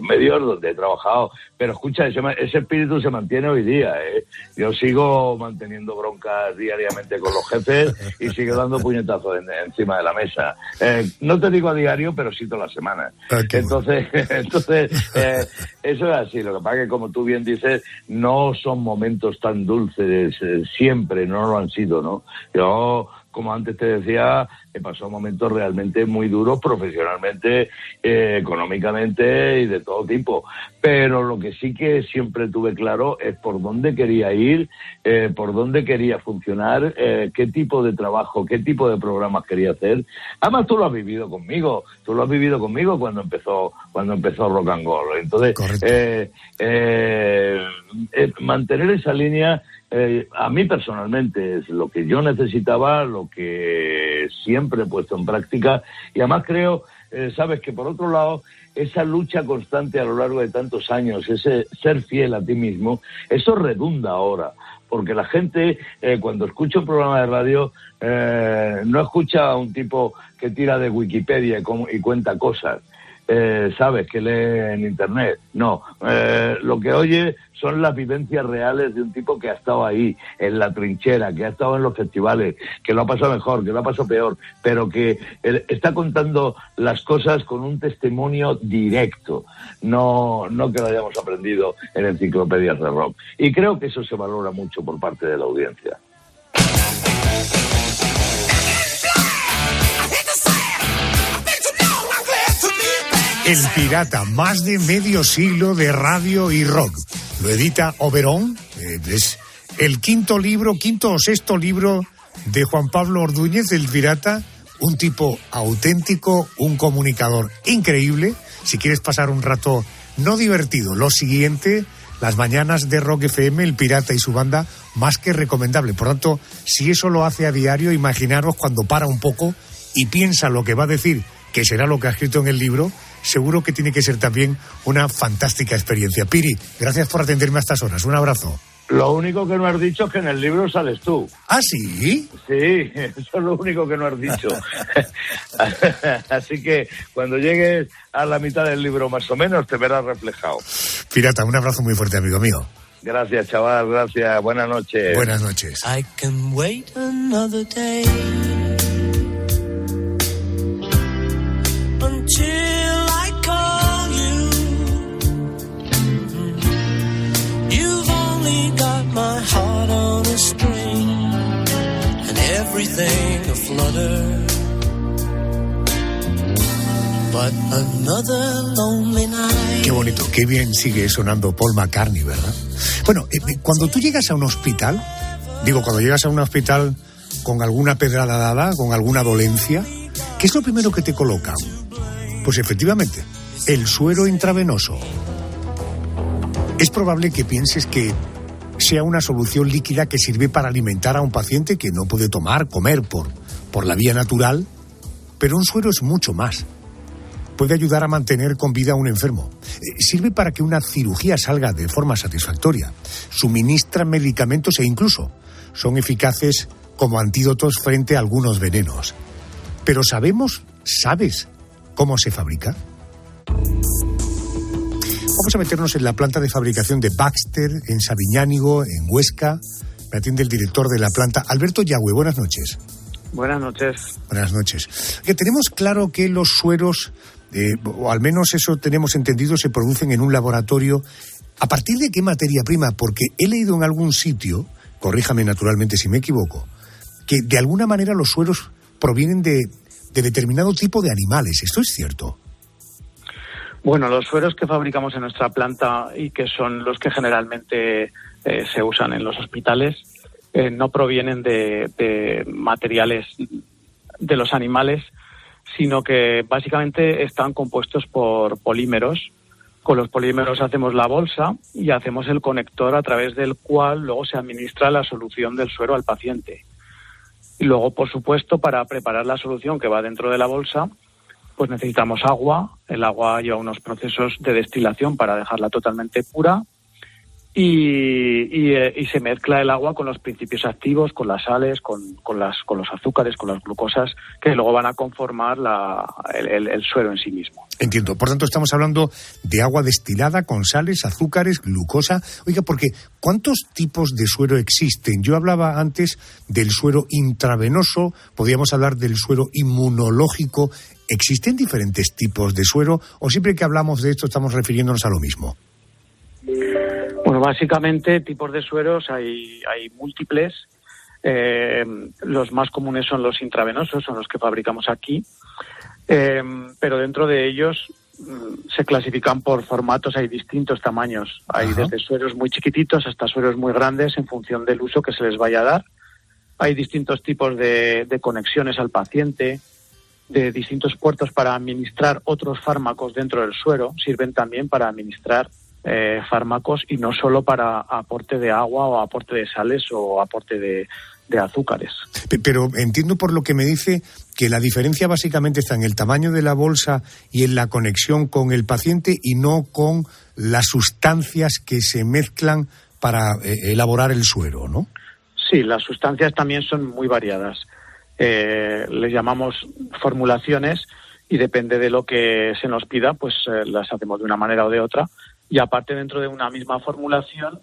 medios donde he trabajado. Pero escucha, ese espíritu se mantiene hoy día, ¿eh? Yo sigo manteniendo broncas diariamente con los jefes y sigo dando puñetazos encima de la mesa. No te digo a diario, pero sí toda la semana. Entonces eso es así. Lo que pasa es que, como tú bien dices, no son momentos tan dulces siempre, no lo han sido, ¿no? Yo como antes te decía, he pasado momentos realmente muy duros profesionalmente, económicamente y de todo tipo. Pero lo que sí que siempre tuve claro es por dónde quería ir, por dónde quería funcionar, qué tipo de trabajo, qué tipo de programas quería hacer. Además, tú lo has vivido conmigo cuando empezó Rock and Roll. Entonces, mantener esa línea, a mí personalmente es lo que yo necesitaba, lo que siempre he puesto en práctica, y además creo, sabes, que por otro lado, esa lucha constante a lo largo de tantos años, ese ser fiel a ti mismo, eso redunda ahora, porque la gente cuando escucha un programa de radio no escucha a un tipo que tira de Wikipedia y cuenta cosas, sabes, que lee en internet. No, lo que oye son las vivencias reales de un tipo que ha estado ahí, en la trinchera, que ha estado en los festivales, que lo ha pasado mejor, que lo ha pasado peor, pero que está contando las cosas con un testimonio directo, no que lo hayamos aprendido en enciclopedias de rock. Y creo que eso se valora mucho por parte de la audiencia. El Pirata, más de medio siglo de radio y rock. Lo edita Oberón, es el quinto o sexto libro de Juan Pablo Ordúñez, El Pirata, un tipo auténtico, un comunicador increíble. Si quieres pasar un rato no divertido, lo siguiente, las mañanas de Rock FM, El Pirata y su banda, más que recomendable. Por tanto, si eso lo hace a diario, imaginaros cuando para un poco y piensa lo que va a decir, que será lo que ha escrito en el libro, seguro que tiene que ser también una fantástica experiencia. Piri, gracias por atenderme a estas horas. Un abrazo. Lo único que no has dicho es que en el libro sales tú. ¿Ah, sí? Sí, eso es lo único que no has dicho. Así que cuando llegues a la mitad del libro más o menos te verás reflejado. Pirata, un abrazo muy fuerte, amigo mío. Gracias, chaval, gracias. Buenas noches. Buenas noches. I can wait another day until I call you. You've only got my heart on a string and everything aflutter. But another lonely night. Qué bonito, qué bien sigue sonando Paul McCartney, ¿verdad? Bueno, cuando tú llegas a un hospital, cuando llegas a un hospital con alguna pedrada dada, con alguna dolencia, ¿qué es lo primero que te colocan? Pues efectivamente, el suero intravenoso. Es probable que pienses que sea una solución líquida que sirve para alimentar a un paciente que no puede comer por la vía natural, pero un suero es mucho más. Puede ayudar a mantener con vida a un enfermo. Sirve para que una cirugía salga de forma satisfactoria. Suministra medicamentos e incluso son eficaces como antídotos frente a algunos venenos. Pero ¿sabes cómo se fabrica? Vamos a meternos en la planta de fabricación de Baxter, en Sabiñánigo, en Huesca. Me atiende el director de la planta, Alberto Yagüe. Buenas noches. Buenas noches. Buenas noches. Que tenemos claro que los sueros, o al menos eso tenemos entendido, se producen en un laboratorio. ¿A partir de qué materia prima? Porque he leído en algún sitio, corríjame naturalmente si me equivoco, que de alguna manera los sueros provienen de determinado tipo de animales. ¿Esto es cierto? Bueno, los sueros que fabricamos en nuestra planta y que son los que generalmente se usan en los hospitales no provienen de materiales de los animales, sino que básicamente están compuestos por polímeros. Con los polímeros hacemos la bolsa y hacemos el conector a través del cual luego se administra la solución del suero al paciente. Y luego, por supuesto, para preparar la solución que va dentro de la bolsa, pues necesitamos agua. El agua lleva unos procesos de destilación para dejarla totalmente pura y se mezcla el agua con los principios activos, con las sales, con los azúcares, con las glucosas, que luego van a conformar el suero en sí mismo. Entiendo. Por tanto, estamos hablando de agua destilada con sales, azúcares, glucosa. Oiga, porque ¿cuántos tipos de suero existen? Yo hablaba antes del suero intravenoso, podríamos hablar del suero inmunológico. ¿Existen diferentes tipos de suero o siempre que hablamos de esto estamos refiriéndonos a lo mismo? Bueno, básicamente tipos de sueros hay múltiples. Los más comunes son los intravenosos, son los que fabricamos aquí, pero dentro de ellos se clasifican por formatos, hay distintos tamaños. Hay desde sueros muy chiquititos hasta sueros muy grandes en función del uso que se les vaya a dar. Hay distintos tipos de conexiones al paciente, de distintos puertos para administrar otros fármacos dentro del suero. Sirven también para administrar fármacos y no solo para aporte de agua o aporte de sales o aporte de azúcares. Pero entiendo por lo que me dice que la diferencia básicamente está en el tamaño de la bolsa y en la conexión con el paciente y no con las sustancias que se mezclan para elaborar el suero, ¿no? Sí, las sustancias también son muy variadas. Les llamamos formulaciones y depende de lo que se nos pida, pues las hacemos de una manera o de otra. Y aparte, dentro de una misma formulación,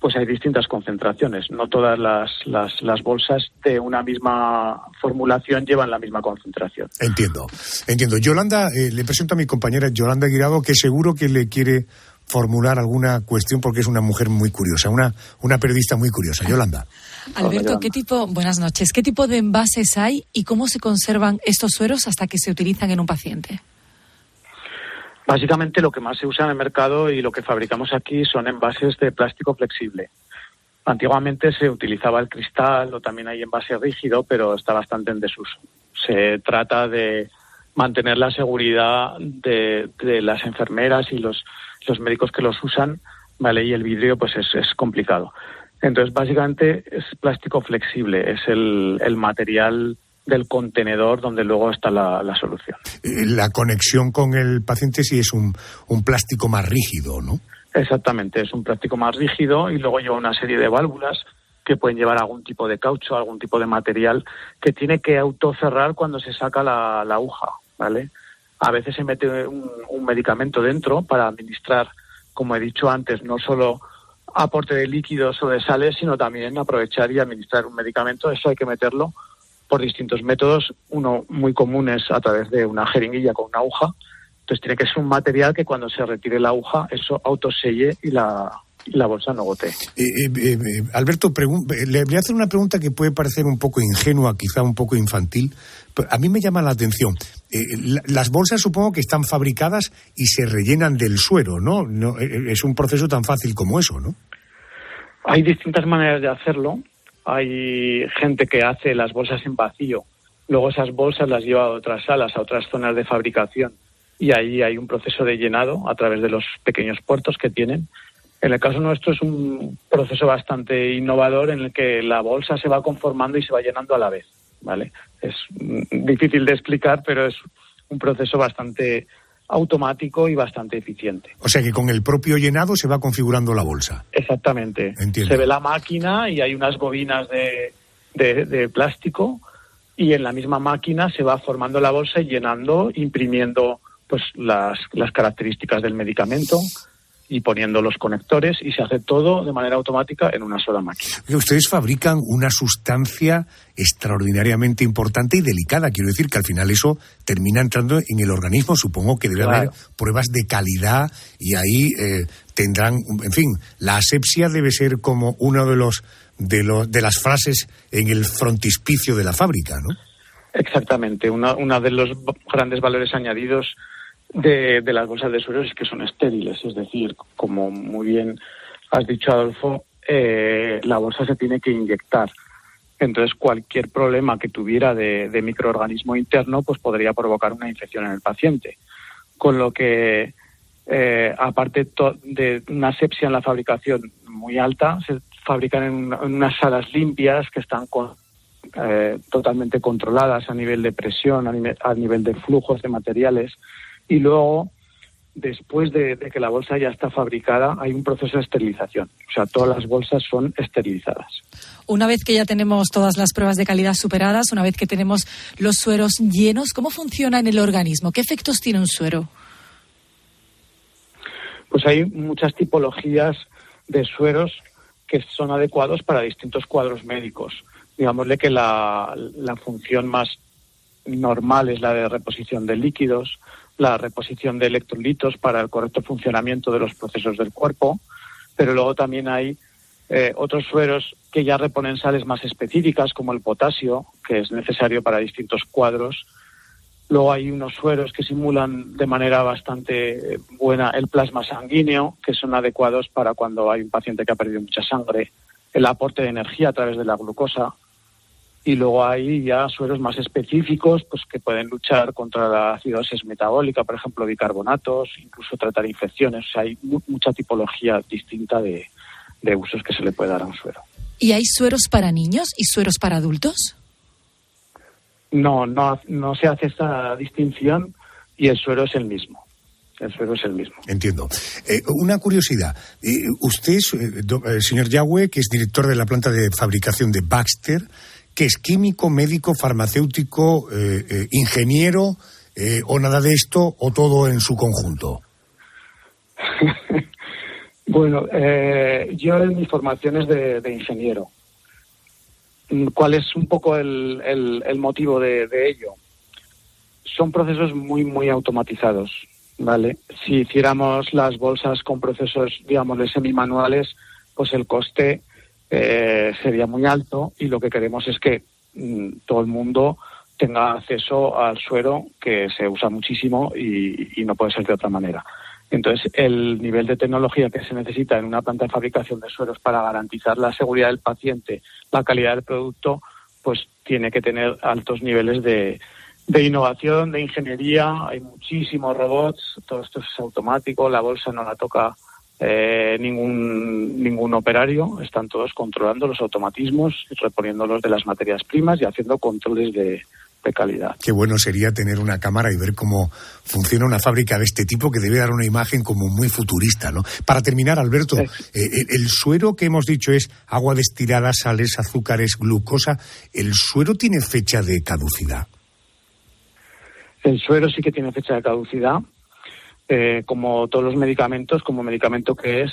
pues hay distintas concentraciones. No todas las bolsas de una misma formulación llevan la misma concentración. Entiendo. Yolanda, le presento a mi compañera Yolanda Guirado, que seguro que le quiere formular alguna cuestión porque es una mujer muy curiosa, una periodista muy curiosa. Yolanda. Alberto, buenas noches. ¿Qué tipo de envases hay y cómo se conservan estos sueros hasta que se utilizan en un paciente? Básicamente lo que más se usa en el mercado y lo que fabricamos aquí son envases de plástico flexible. Antiguamente se utilizaba el cristal o también hay envase rígido, pero está bastante en desuso. Se trata de mantener la seguridad de las enfermeras y los médicos que los usan, ¿vale? Y el vidrio pues es complicado. Entonces básicamente es plástico flexible, es el material del contenedor donde luego está la solución. La conexión con el paciente sí es un plástico más rígido, ¿no? Exactamente, es un plástico más rígido y luego lleva una serie de válvulas que pueden llevar algún tipo de caucho, algún tipo de material que tiene que autocerrar cuando se saca la aguja, ¿vale? A veces se mete un medicamento dentro para administrar, como he dicho antes, no solo aporte de líquidos o de sales, sino también aprovechar y administrar un medicamento. Eso hay que meterlo por distintos métodos. Uno muy común es a través de una jeringuilla con una aguja. Entonces tiene que ser un material que cuando se retire la aguja, eso autoselle y la bolsa no gotee. Alberto, le voy a hacer una pregunta que puede parecer un poco ingenua, quizá un poco infantil, pero a mí me llama la atención. Las bolsas supongo que están fabricadas y se rellenan del suero, ¿no? No es un proceso tan fácil como eso, ¿no? Hay distintas maneras de hacerlo. Hay gente que hace las bolsas en vacío, luego esas bolsas las lleva a otras salas, a otras zonas de fabricación y ahí hay un proceso de llenado a través de los pequeños puertos que tienen. En el caso nuestro es un proceso bastante innovador en el que la bolsa se va conformando y se va llenando a la vez, ¿vale? Es difícil de explicar, pero es un proceso bastante automático y bastante eficiente. O sea que con el propio llenado se va configurando la bolsa. Exactamente. Entiendo. Se ve la máquina y hay unas bobinas de plástico y en la misma máquina se va formando la bolsa y llenando, imprimiendo pues las características del medicamento y poniendo los conectores y se hace todo de manera automática en una sola máquina. Ustedes fabrican una sustancia extraordinariamente importante y delicada. Quiero decir que al final eso termina entrando en el organismo. Supongo que debe haber pruebas de calidad y ahí tendrán, en fin, la asepsia debe ser como uno de las frases en el frontispicio de la fábrica, ¿no? Exactamente. Una de los grandes valores añadidos de las bolsas de sueros es que son estériles, es decir, como muy bien has dicho, Adolfo, la bolsa se tiene que inyectar. Entonces, cualquier problema que tuviera de microorganismo interno, pues podría provocar una infección en el paciente. Con lo que, aparte de una asepsia en la fabricación muy alta, se fabrican en unas salas limpias que están totalmente controladas a nivel de presión, a nivel de flujos de materiales. Y luego, después de que la bolsa ya está fabricada, hay un proceso de esterilización. O sea, todas las bolsas son esterilizadas. Una vez que ya tenemos todas las pruebas de calidad superadas, una vez que tenemos los sueros llenos, ¿cómo funciona en el organismo? ¿Qué efectos tiene un suero? Pues hay muchas tipologías de sueros que son adecuados para distintos cuadros médicos. Digámosle que la función más normal es la de reposición de líquidos, la reposición de electrolitos para el correcto funcionamiento de los procesos del cuerpo, pero luego también hay otros sueros que ya reponen sales más específicas, como el potasio, que es necesario para distintos cuadros. Luego hay unos sueros que simulan de manera bastante buena el plasma sanguíneo, que son adecuados para cuando hay un paciente que ha perdido mucha sangre, el aporte de energía a través de la glucosa. Y luego hay ya sueros más específicos, pues que pueden luchar contra la acidosis metabólica, por ejemplo, bicarbonatos, incluso tratar infecciones. O sea, hay mucha tipología distinta de usos que se le puede dar a un suero. ¿Y hay sueros para niños y sueros para adultos? No se hace esta distinción y el suero es el mismo. Entiendo. Una curiosidad. Usted, señor Yagüe, que es director de la planta de fabricación de Baxter, que es químico, médico, farmacéutico, ingeniero, o nada de esto, o todo en su conjunto. Bueno, yo en mi formación es de ingeniero. ¿Cuál es un poco el motivo de ello? Son procesos muy, muy automatizados, ¿vale? Si hiciéramos las bolsas con procesos, digámosle, semimanuales, pues el coste sería muy alto, y lo que queremos es que todo el mundo tenga acceso al suero, que se usa muchísimo y no puede ser de otra manera. Entonces, el nivel de tecnología que se necesita en una planta de fabricación de sueros para garantizar la seguridad del paciente, la calidad del producto, pues tiene que tener altos niveles de innovación, de ingeniería. Hay muchísimos robots, todo esto es automático, la bolsa no la toca ningún operario, están todos controlando los automatismos, reponiéndolos de las materias primas y haciendo controles de calidad. Qué bueno sería tener una cámara y ver cómo funciona una fábrica de este tipo, que debe dar una imagen como muy futurista, ¿no? Para terminar, Alberto, el suero que hemos dicho es agua destilada, sales, azúcares, glucosa. ¿El suero tiene fecha de caducidad? El suero sí que tiene fecha de caducidad. Como todos los medicamentos, como medicamento que es,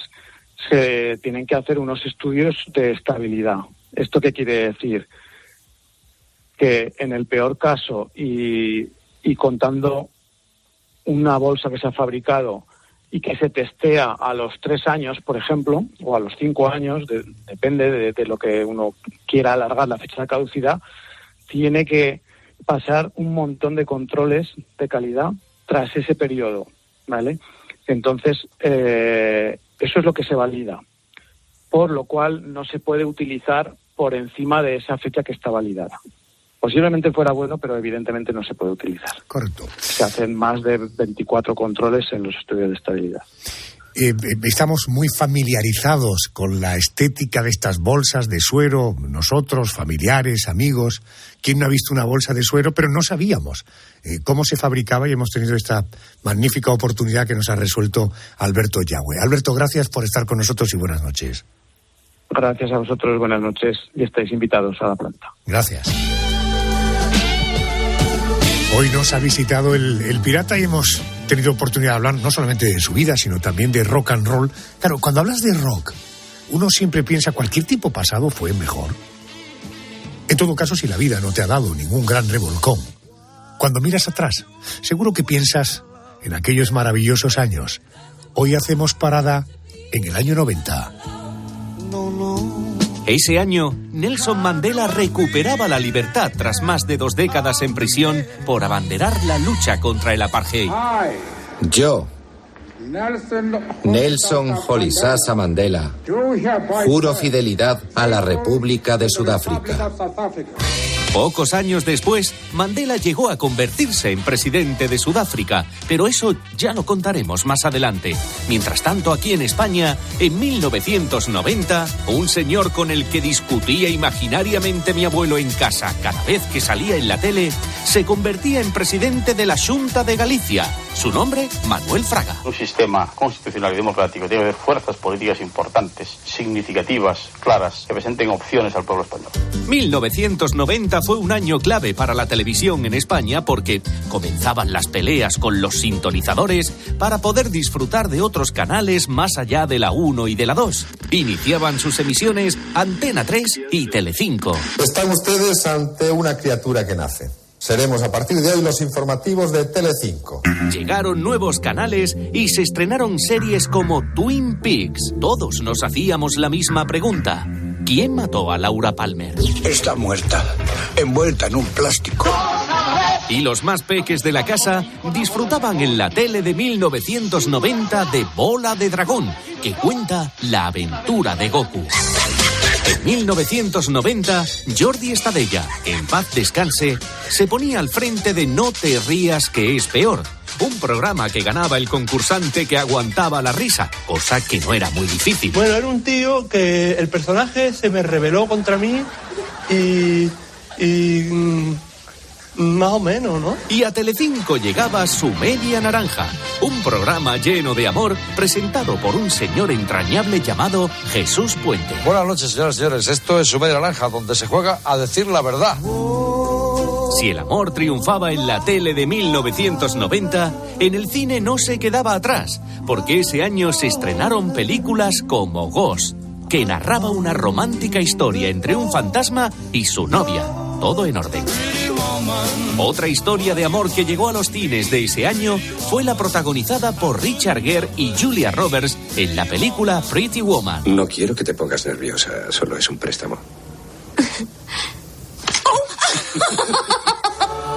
se tienen que hacer unos estudios de estabilidad. ¿Esto qué quiere decir? Que en el peor caso, y contando una bolsa que se ha fabricado y que se testea a los 3 años, por ejemplo, o a los 5 años, depende de lo que uno quiera alargar la fecha de caducidad, tiene que pasar un montón de controles de calidad tras ese periodo, ¿vale? Entonces, eso es lo que se valida, por lo cual no se puede utilizar por encima de esa fecha que está validada. Posiblemente fuera bueno, pero evidentemente no se puede utilizar. Correcto. Se hacen más de 24 controles en los estudios de estabilidad. Estamos muy familiarizados con la estética de estas bolsas de suero, nosotros, familiares, amigos. ¿Quién no ha visto una bolsa de suero? Pero no sabíamos cómo se fabricaba, y hemos tenido esta magnífica oportunidad que nos ha resuelto Alberto Yagüe. Alberto, gracias por estar con nosotros y buenas noches. Gracias a vosotros, buenas noches, y estáis invitados a la planta. Gracias. Hoy nos ha visitado el pirata y hemos tenido oportunidad de hablar no solamente de su vida, sino también de rock and roll. Claro, cuando hablas de rock, uno siempre piensa cualquier tipo pasado fue mejor. En todo caso, si la vida no te ha dado ningún gran revolcón, cuando miras atrás, seguro que piensas en aquellos maravillosos años. Hoy hacemos parada en el año 90. Ese año, Nelson Mandela recuperaba la libertad tras más de 2 décadas en prisión por abanderar la lucha contra el apartheid. Yo, Nelson Rolihlahla Mandela, juro fidelidad a la República de Sudáfrica. Pocos años después, Mandela llegó a convertirse en presidente de Sudáfrica, pero eso ya lo contaremos más adelante. Mientras tanto, aquí en España, en 1990, un señor con el que discutía imaginariamente mi abuelo en casa cada vez que salía en la tele, se convertía en presidente de la Xunta de Galicia. Su nombre, Manuel Fraga. Un sistema constitucional y democrático debe haber fuerzas políticas importantes, significativas, claras, que presenten opciones al pueblo español. 1990 fue un año clave para la televisión en España porque comenzaban las peleas con los sintonizadores para poder disfrutar de otros canales más allá de la 1 y de la 2. Iniciaban sus emisiones Antena 3 y Telecinco. Están ustedes ante una criatura que nace. Seremos a partir de hoy los informativos de Telecinco. Llegaron nuevos canales y se estrenaron series como Twin Peaks. Todos nos hacíamos la misma pregunta. ¿Quién mató a Laura Palmer? Está muerta, envuelta en un plástico. Y los más peques de la casa disfrutaban en la tele de 1990 de Bola de Dragón, que cuenta la aventura de Goku. En 1990, Jordi Stadella, en paz descanse, se ponía al frente de No te rías que es peor, un programa que ganaba el concursante que aguantaba la risa, cosa que no era muy difícil. Bueno, era un tío que el personaje se me rebeló contra mí y más o menos, ¿no? Y a Telecinco llegaba Su Media Naranja, un programa lleno de amor presentado por un señor entrañable llamado Jesús Puente. Buenas noches, señoras y señores. Esto es Su Media Naranja, donde se juega a decir la verdad. Si el amor triunfaba en la tele de 1990, en el cine no se quedaba atrás, porque ese año se estrenaron películas como Ghost, que narraba una romántica historia entre un fantasma y su novia, todo en orden. Otra historia de amor que llegó a los cines de ese año fue la protagonizada por Richard Gere y Julia Roberts en la película Pretty Woman. No quiero que te pongas nerviosa, solo es un préstamo.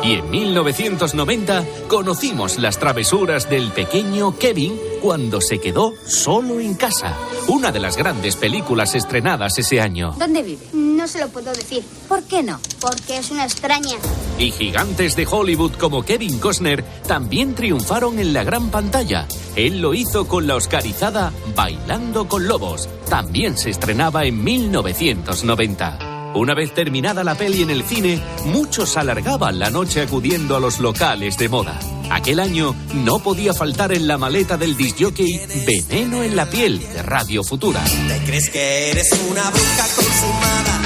Y en 1990 conocimos las travesuras del pequeño Kevin cuando se quedó solo en casa. Una de las grandes películas estrenadas ese año. ¿Dónde vive? No se lo puedo decir. ¿Por qué no? Porque es una extraña. Y gigantes de Hollywood como Kevin Costner también triunfaron en la gran pantalla. Él lo hizo con la oscarizada Bailando con Lobos. También se estrenaba en 1990. Una vez terminada la peli en el cine, muchos alargaban la noche acudiendo a los locales de moda. Aquel año no podía faltar en la maleta del discjockey Veneno en la piel de Radio Futura. ¿Te crees que eres una bruja consumada?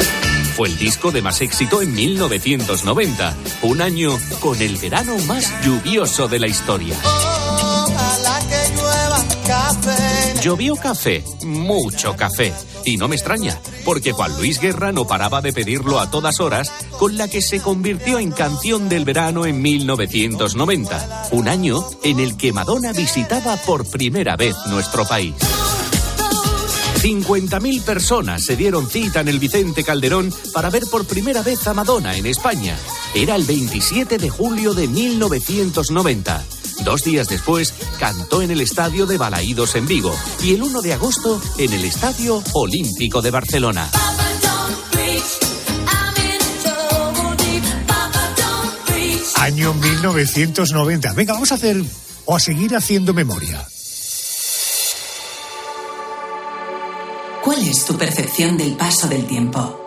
Fue el disco de más éxito en 1990, un año con el verano más lluvioso de la historia. Ojalá que llueva café. Llovió café, mucho café. Y no me extraña, porque Juan Luis Guerra no paraba de pedirlo a todas horas, con la que se convirtió en canción del verano en 1990, un año en el que Madonna visitaba por primera vez nuestro país. 50.000 personas se dieron cita en el Vicente Calderón para ver por primera vez a Madonna en España. Era el 27 de julio de 1990. 2 días después, cantó en el Estadio de Balaídos en Vigo y el 1 de agosto en el Estadio Olímpico de Barcelona. Año 1990. Venga, vamos a hacer o a seguir haciendo memoria. ¿Cuál es tu percepción del paso del tiempo?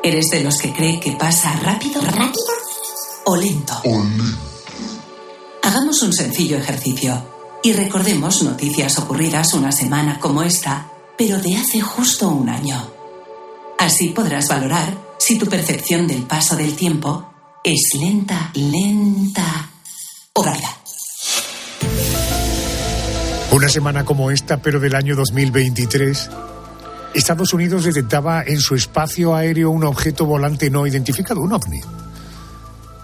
¿Eres de los que cree que pasa rápido? ¿Rápido? ¿O lento? Hagamos un sencillo ejercicio y recordemos noticias ocurridas una semana como esta, pero de hace justo un año. Así podrás valorar si tu percepción del paso del tiempo es lenta o rápida. Una semana como esta, pero del año 2023, Estados Unidos detectaba en su espacio aéreo un objeto volante no identificado, un ovni.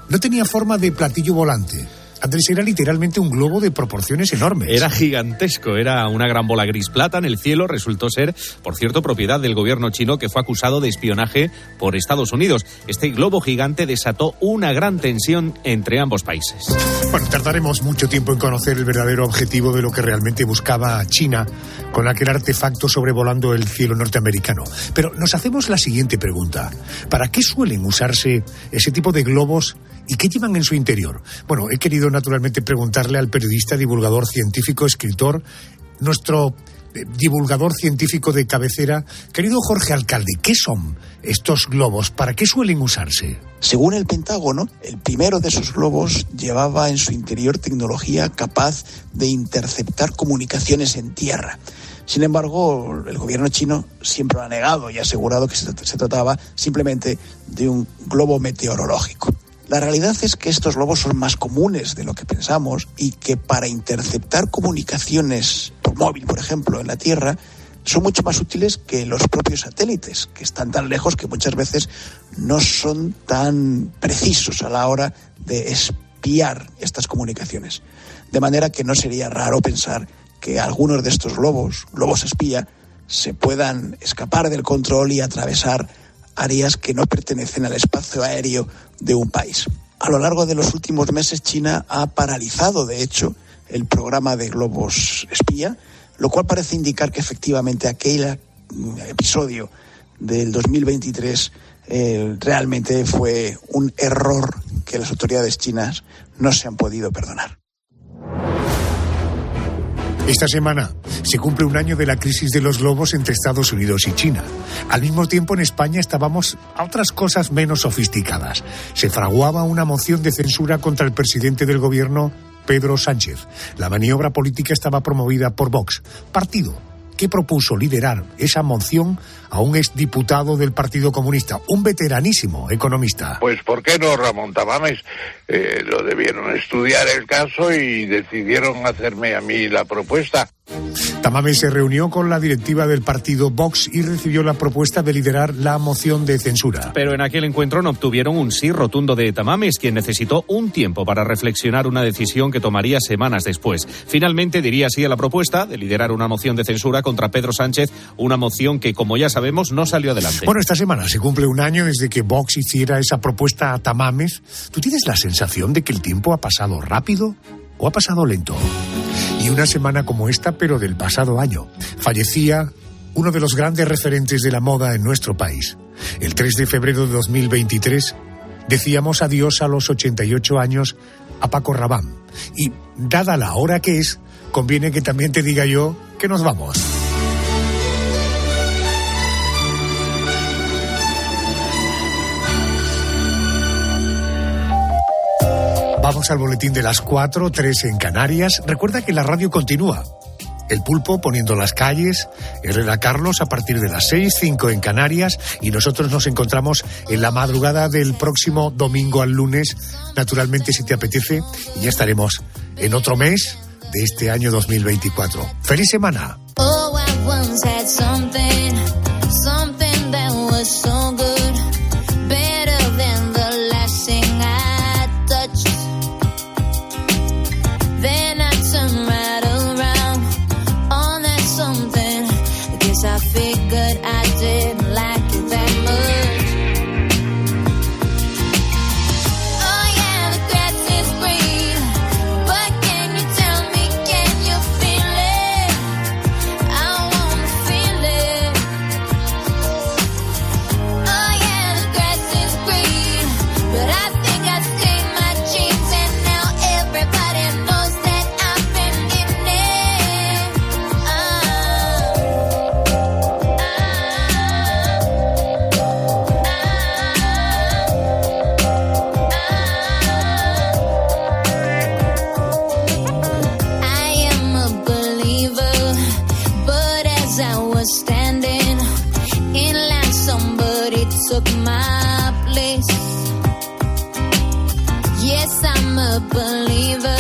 No tenía forma de platillo volante. Andrés, era literalmente un globo de proporciones enormes. Era gigantesco, era una gran bola gris plata en el cielo. Resultó ser, por cierto, propiedad del gobierno chino, que fue acusado de espionaje por Estados Unidos. Este globo gigante desató una gran tensión entre ambos países. Bueno, tardaremos mucho tiempo en conocer el verdadero objetivo de lo que realmente buscaba China con aquel artefacto sobrevolando el cielo norteamericano. Pero nos hacemos la siguiente pregunta. ¿Para qué suelen usarse ese tipo de globos y qué llevan en su interior? Bueno, he querido naturalmente preguntarle al periodista, divulgador científico, escritor, nuestro divulgador científico de cabecera, querido Jorge Alcalde, ¿qué son estos globos? ¿Para qué suelen usarse? Según el Pentágono, el primero de esos globos llevaba en su interior tecnología capaz de interceptar comunicaciones en tierra. Sin embargo, el gobierno chino siempre lo ha negado y ha asegurado que se trataba simplemente de un globo meteorológico. La realidad es que estos globos son más comunes de lo que pensamos y que para interceptar comunicaciones por móvil, por ejemplo, en la Tierra, son mucho más útiles que los propios satélites, que están tan lejos que muchas veces no son tan precisos a la hora de espiar estas comunicaciones. De manera que no sería raro pensar que algunos de estos globos espía, se puedan escapar del control y atravesar áreas que no pertenecen al espacio aéreo de un país. A lo largo de los últimos meses, China ha paralizado, de hecho, el programa de globos espía, lo cual parece indicar que efectivamente aquel episodio del 2023 realmente fue un error que las autoridades chinas no se han podido perdonar. Esta semana se cumple un año de la crisis de los globos entre Estados Unidos y China. Al mismo tiempo, en España estábamos a otras cosas menos sofisticadas. Se fraguaba una moción de censura contra el presidente del gobierno, Pedro Sánchez. La maniobra política estaba promovida por Vox, partido que propuso liderar esa moción a un exdiputado del Partido Comunista, un veteranísimo economista. Pues ¿por qué no, Ramón Tamames? Lo debieron estudiar el caso y decidieron hacerme a mí la propuesta. Tamames se reunió con la directiva del partido Vox y recibió la propuesta de liderar la moción de censura. Pero en aquel encuentro no obtuvieron un sí rotundo de Tamames, quien necesitó un tiempo para reflexionar una decisión que tomaría semanas después. Finalmente diría sí a la propuesta de liderar una moción de censura contra Pedro Sánchez, una moción que, como ya sabemos, no salió adelante. Bueno, esta semana se cumple un año desde que Vox hiciera esa propuesta a Tamames. ¿Tú tienes la sensación de que el tiempo ha pasado rápido o ha pasado lento? Y una semana como esta, pero del pasado año, fallecía uno de los grandes referentes de la moda en nuestro país. El 3 de febrero de 2023 decíamos adiós a los 88 años a Paco Rabanne. Y dada la hora que es, conviene que también te diga yo que nos vamos. Vamos al boletín de las 4, 3 en Canarias. Recuerda que la radio continúa. El Pulpo poniendo las calles, Herrera Carlos a partir de las 6, 5 en Canarias, y nosotros nos encontramos en la madrugada del próximo domingo al lunes, naturalmente si te apetece, y ya estaremos en otro mes de este año 2024. ¡Feliz semana! Oh, I once had something that was so good, better than the last thing I touched. Then I turned right around on that something. I guess I figured I didn't like it that much. Oh yeah, the grass is green, but can you tell me, can you feel it? I wanna feel it. Oh yeah, the grass is green, but I think I stained my jeans, and now everybody knows that I've been in it. I am a believer, but as I was standing in line, somebody took my place. Yes, I'm a believer,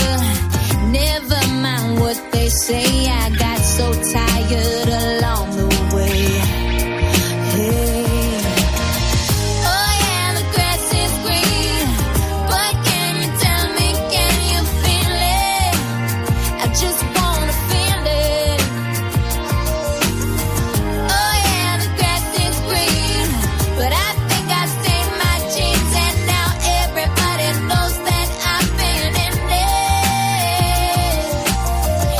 never mind what they say. I got so tired along the way. Hey. Oh yeah, the grass is green, but can you tell me, can you feel it? I just wanna feel it. Oh yeah, the grass is green, but I think I stained my jeans, and now everybody knows that I've been in it.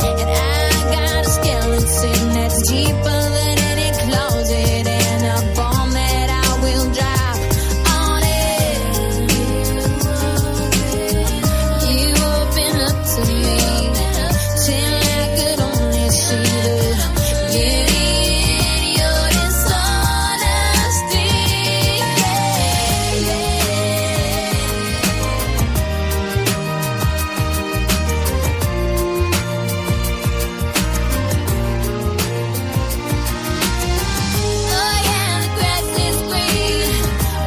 And I got a skeleton that's deeper than any closet, and a bomb that I will drop on it. You open up to me till I could only see the beauty in your dishonesty. Oh yeah, the grass is green,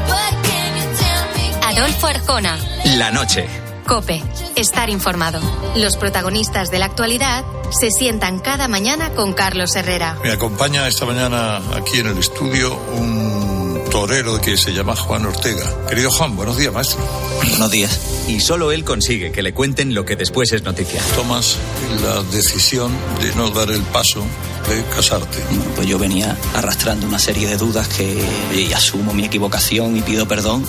but can you tell me? Adolfo Arjona. La noche. COPE. Estar informado. Los protagonistas de la actualidad se sientan cada mañana con Carlos Herrera. Me acompaña esta mañana aquí en el estudio un torero que se llama Juan Ortega. Querido Juan, buenos días, maestro. Buenos días. Y solo él consigue que le cuenten lo que después es noticia. Tomas la decisión de no dar el paso de casarte. Bueno, pues yo venía arrastrando una serie de dudas y asumo mi equivocación y pido perdón.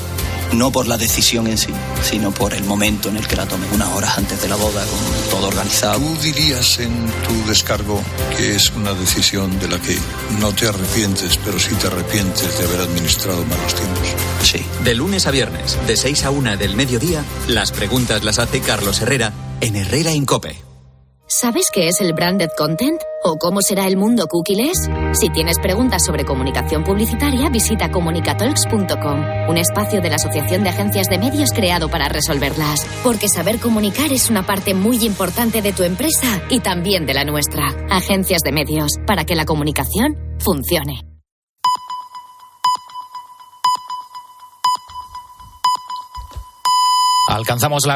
No por la decisión en sí, sino por el momento en el que la tomé, unas horas antes de la boda, con todo organizado. ¿Tú dirías en tu descargo que es una decisión de la que no te arrepientes, pero sí te arrepientes de haber administrado malos tiempos? Sí. De lunes a viernes, de 6 a 1 del mediodía, las preguntas las hace Carlos Herrera en Herrera in COPE. ¿Sabes qué es el branded content? ¿O cómo será el mundo cookieless? Si tienes preguntas sobre comunicación publicitaria, visita comunicatalks.com, un espacio de la Asociación de Agencias de Medios creado para resolverlas. Porque saber comunicar es una parte muy importante de tu empresa y también de la nuestra. Agencias de Medios, para que la comunicación funcione. Alcanzamos las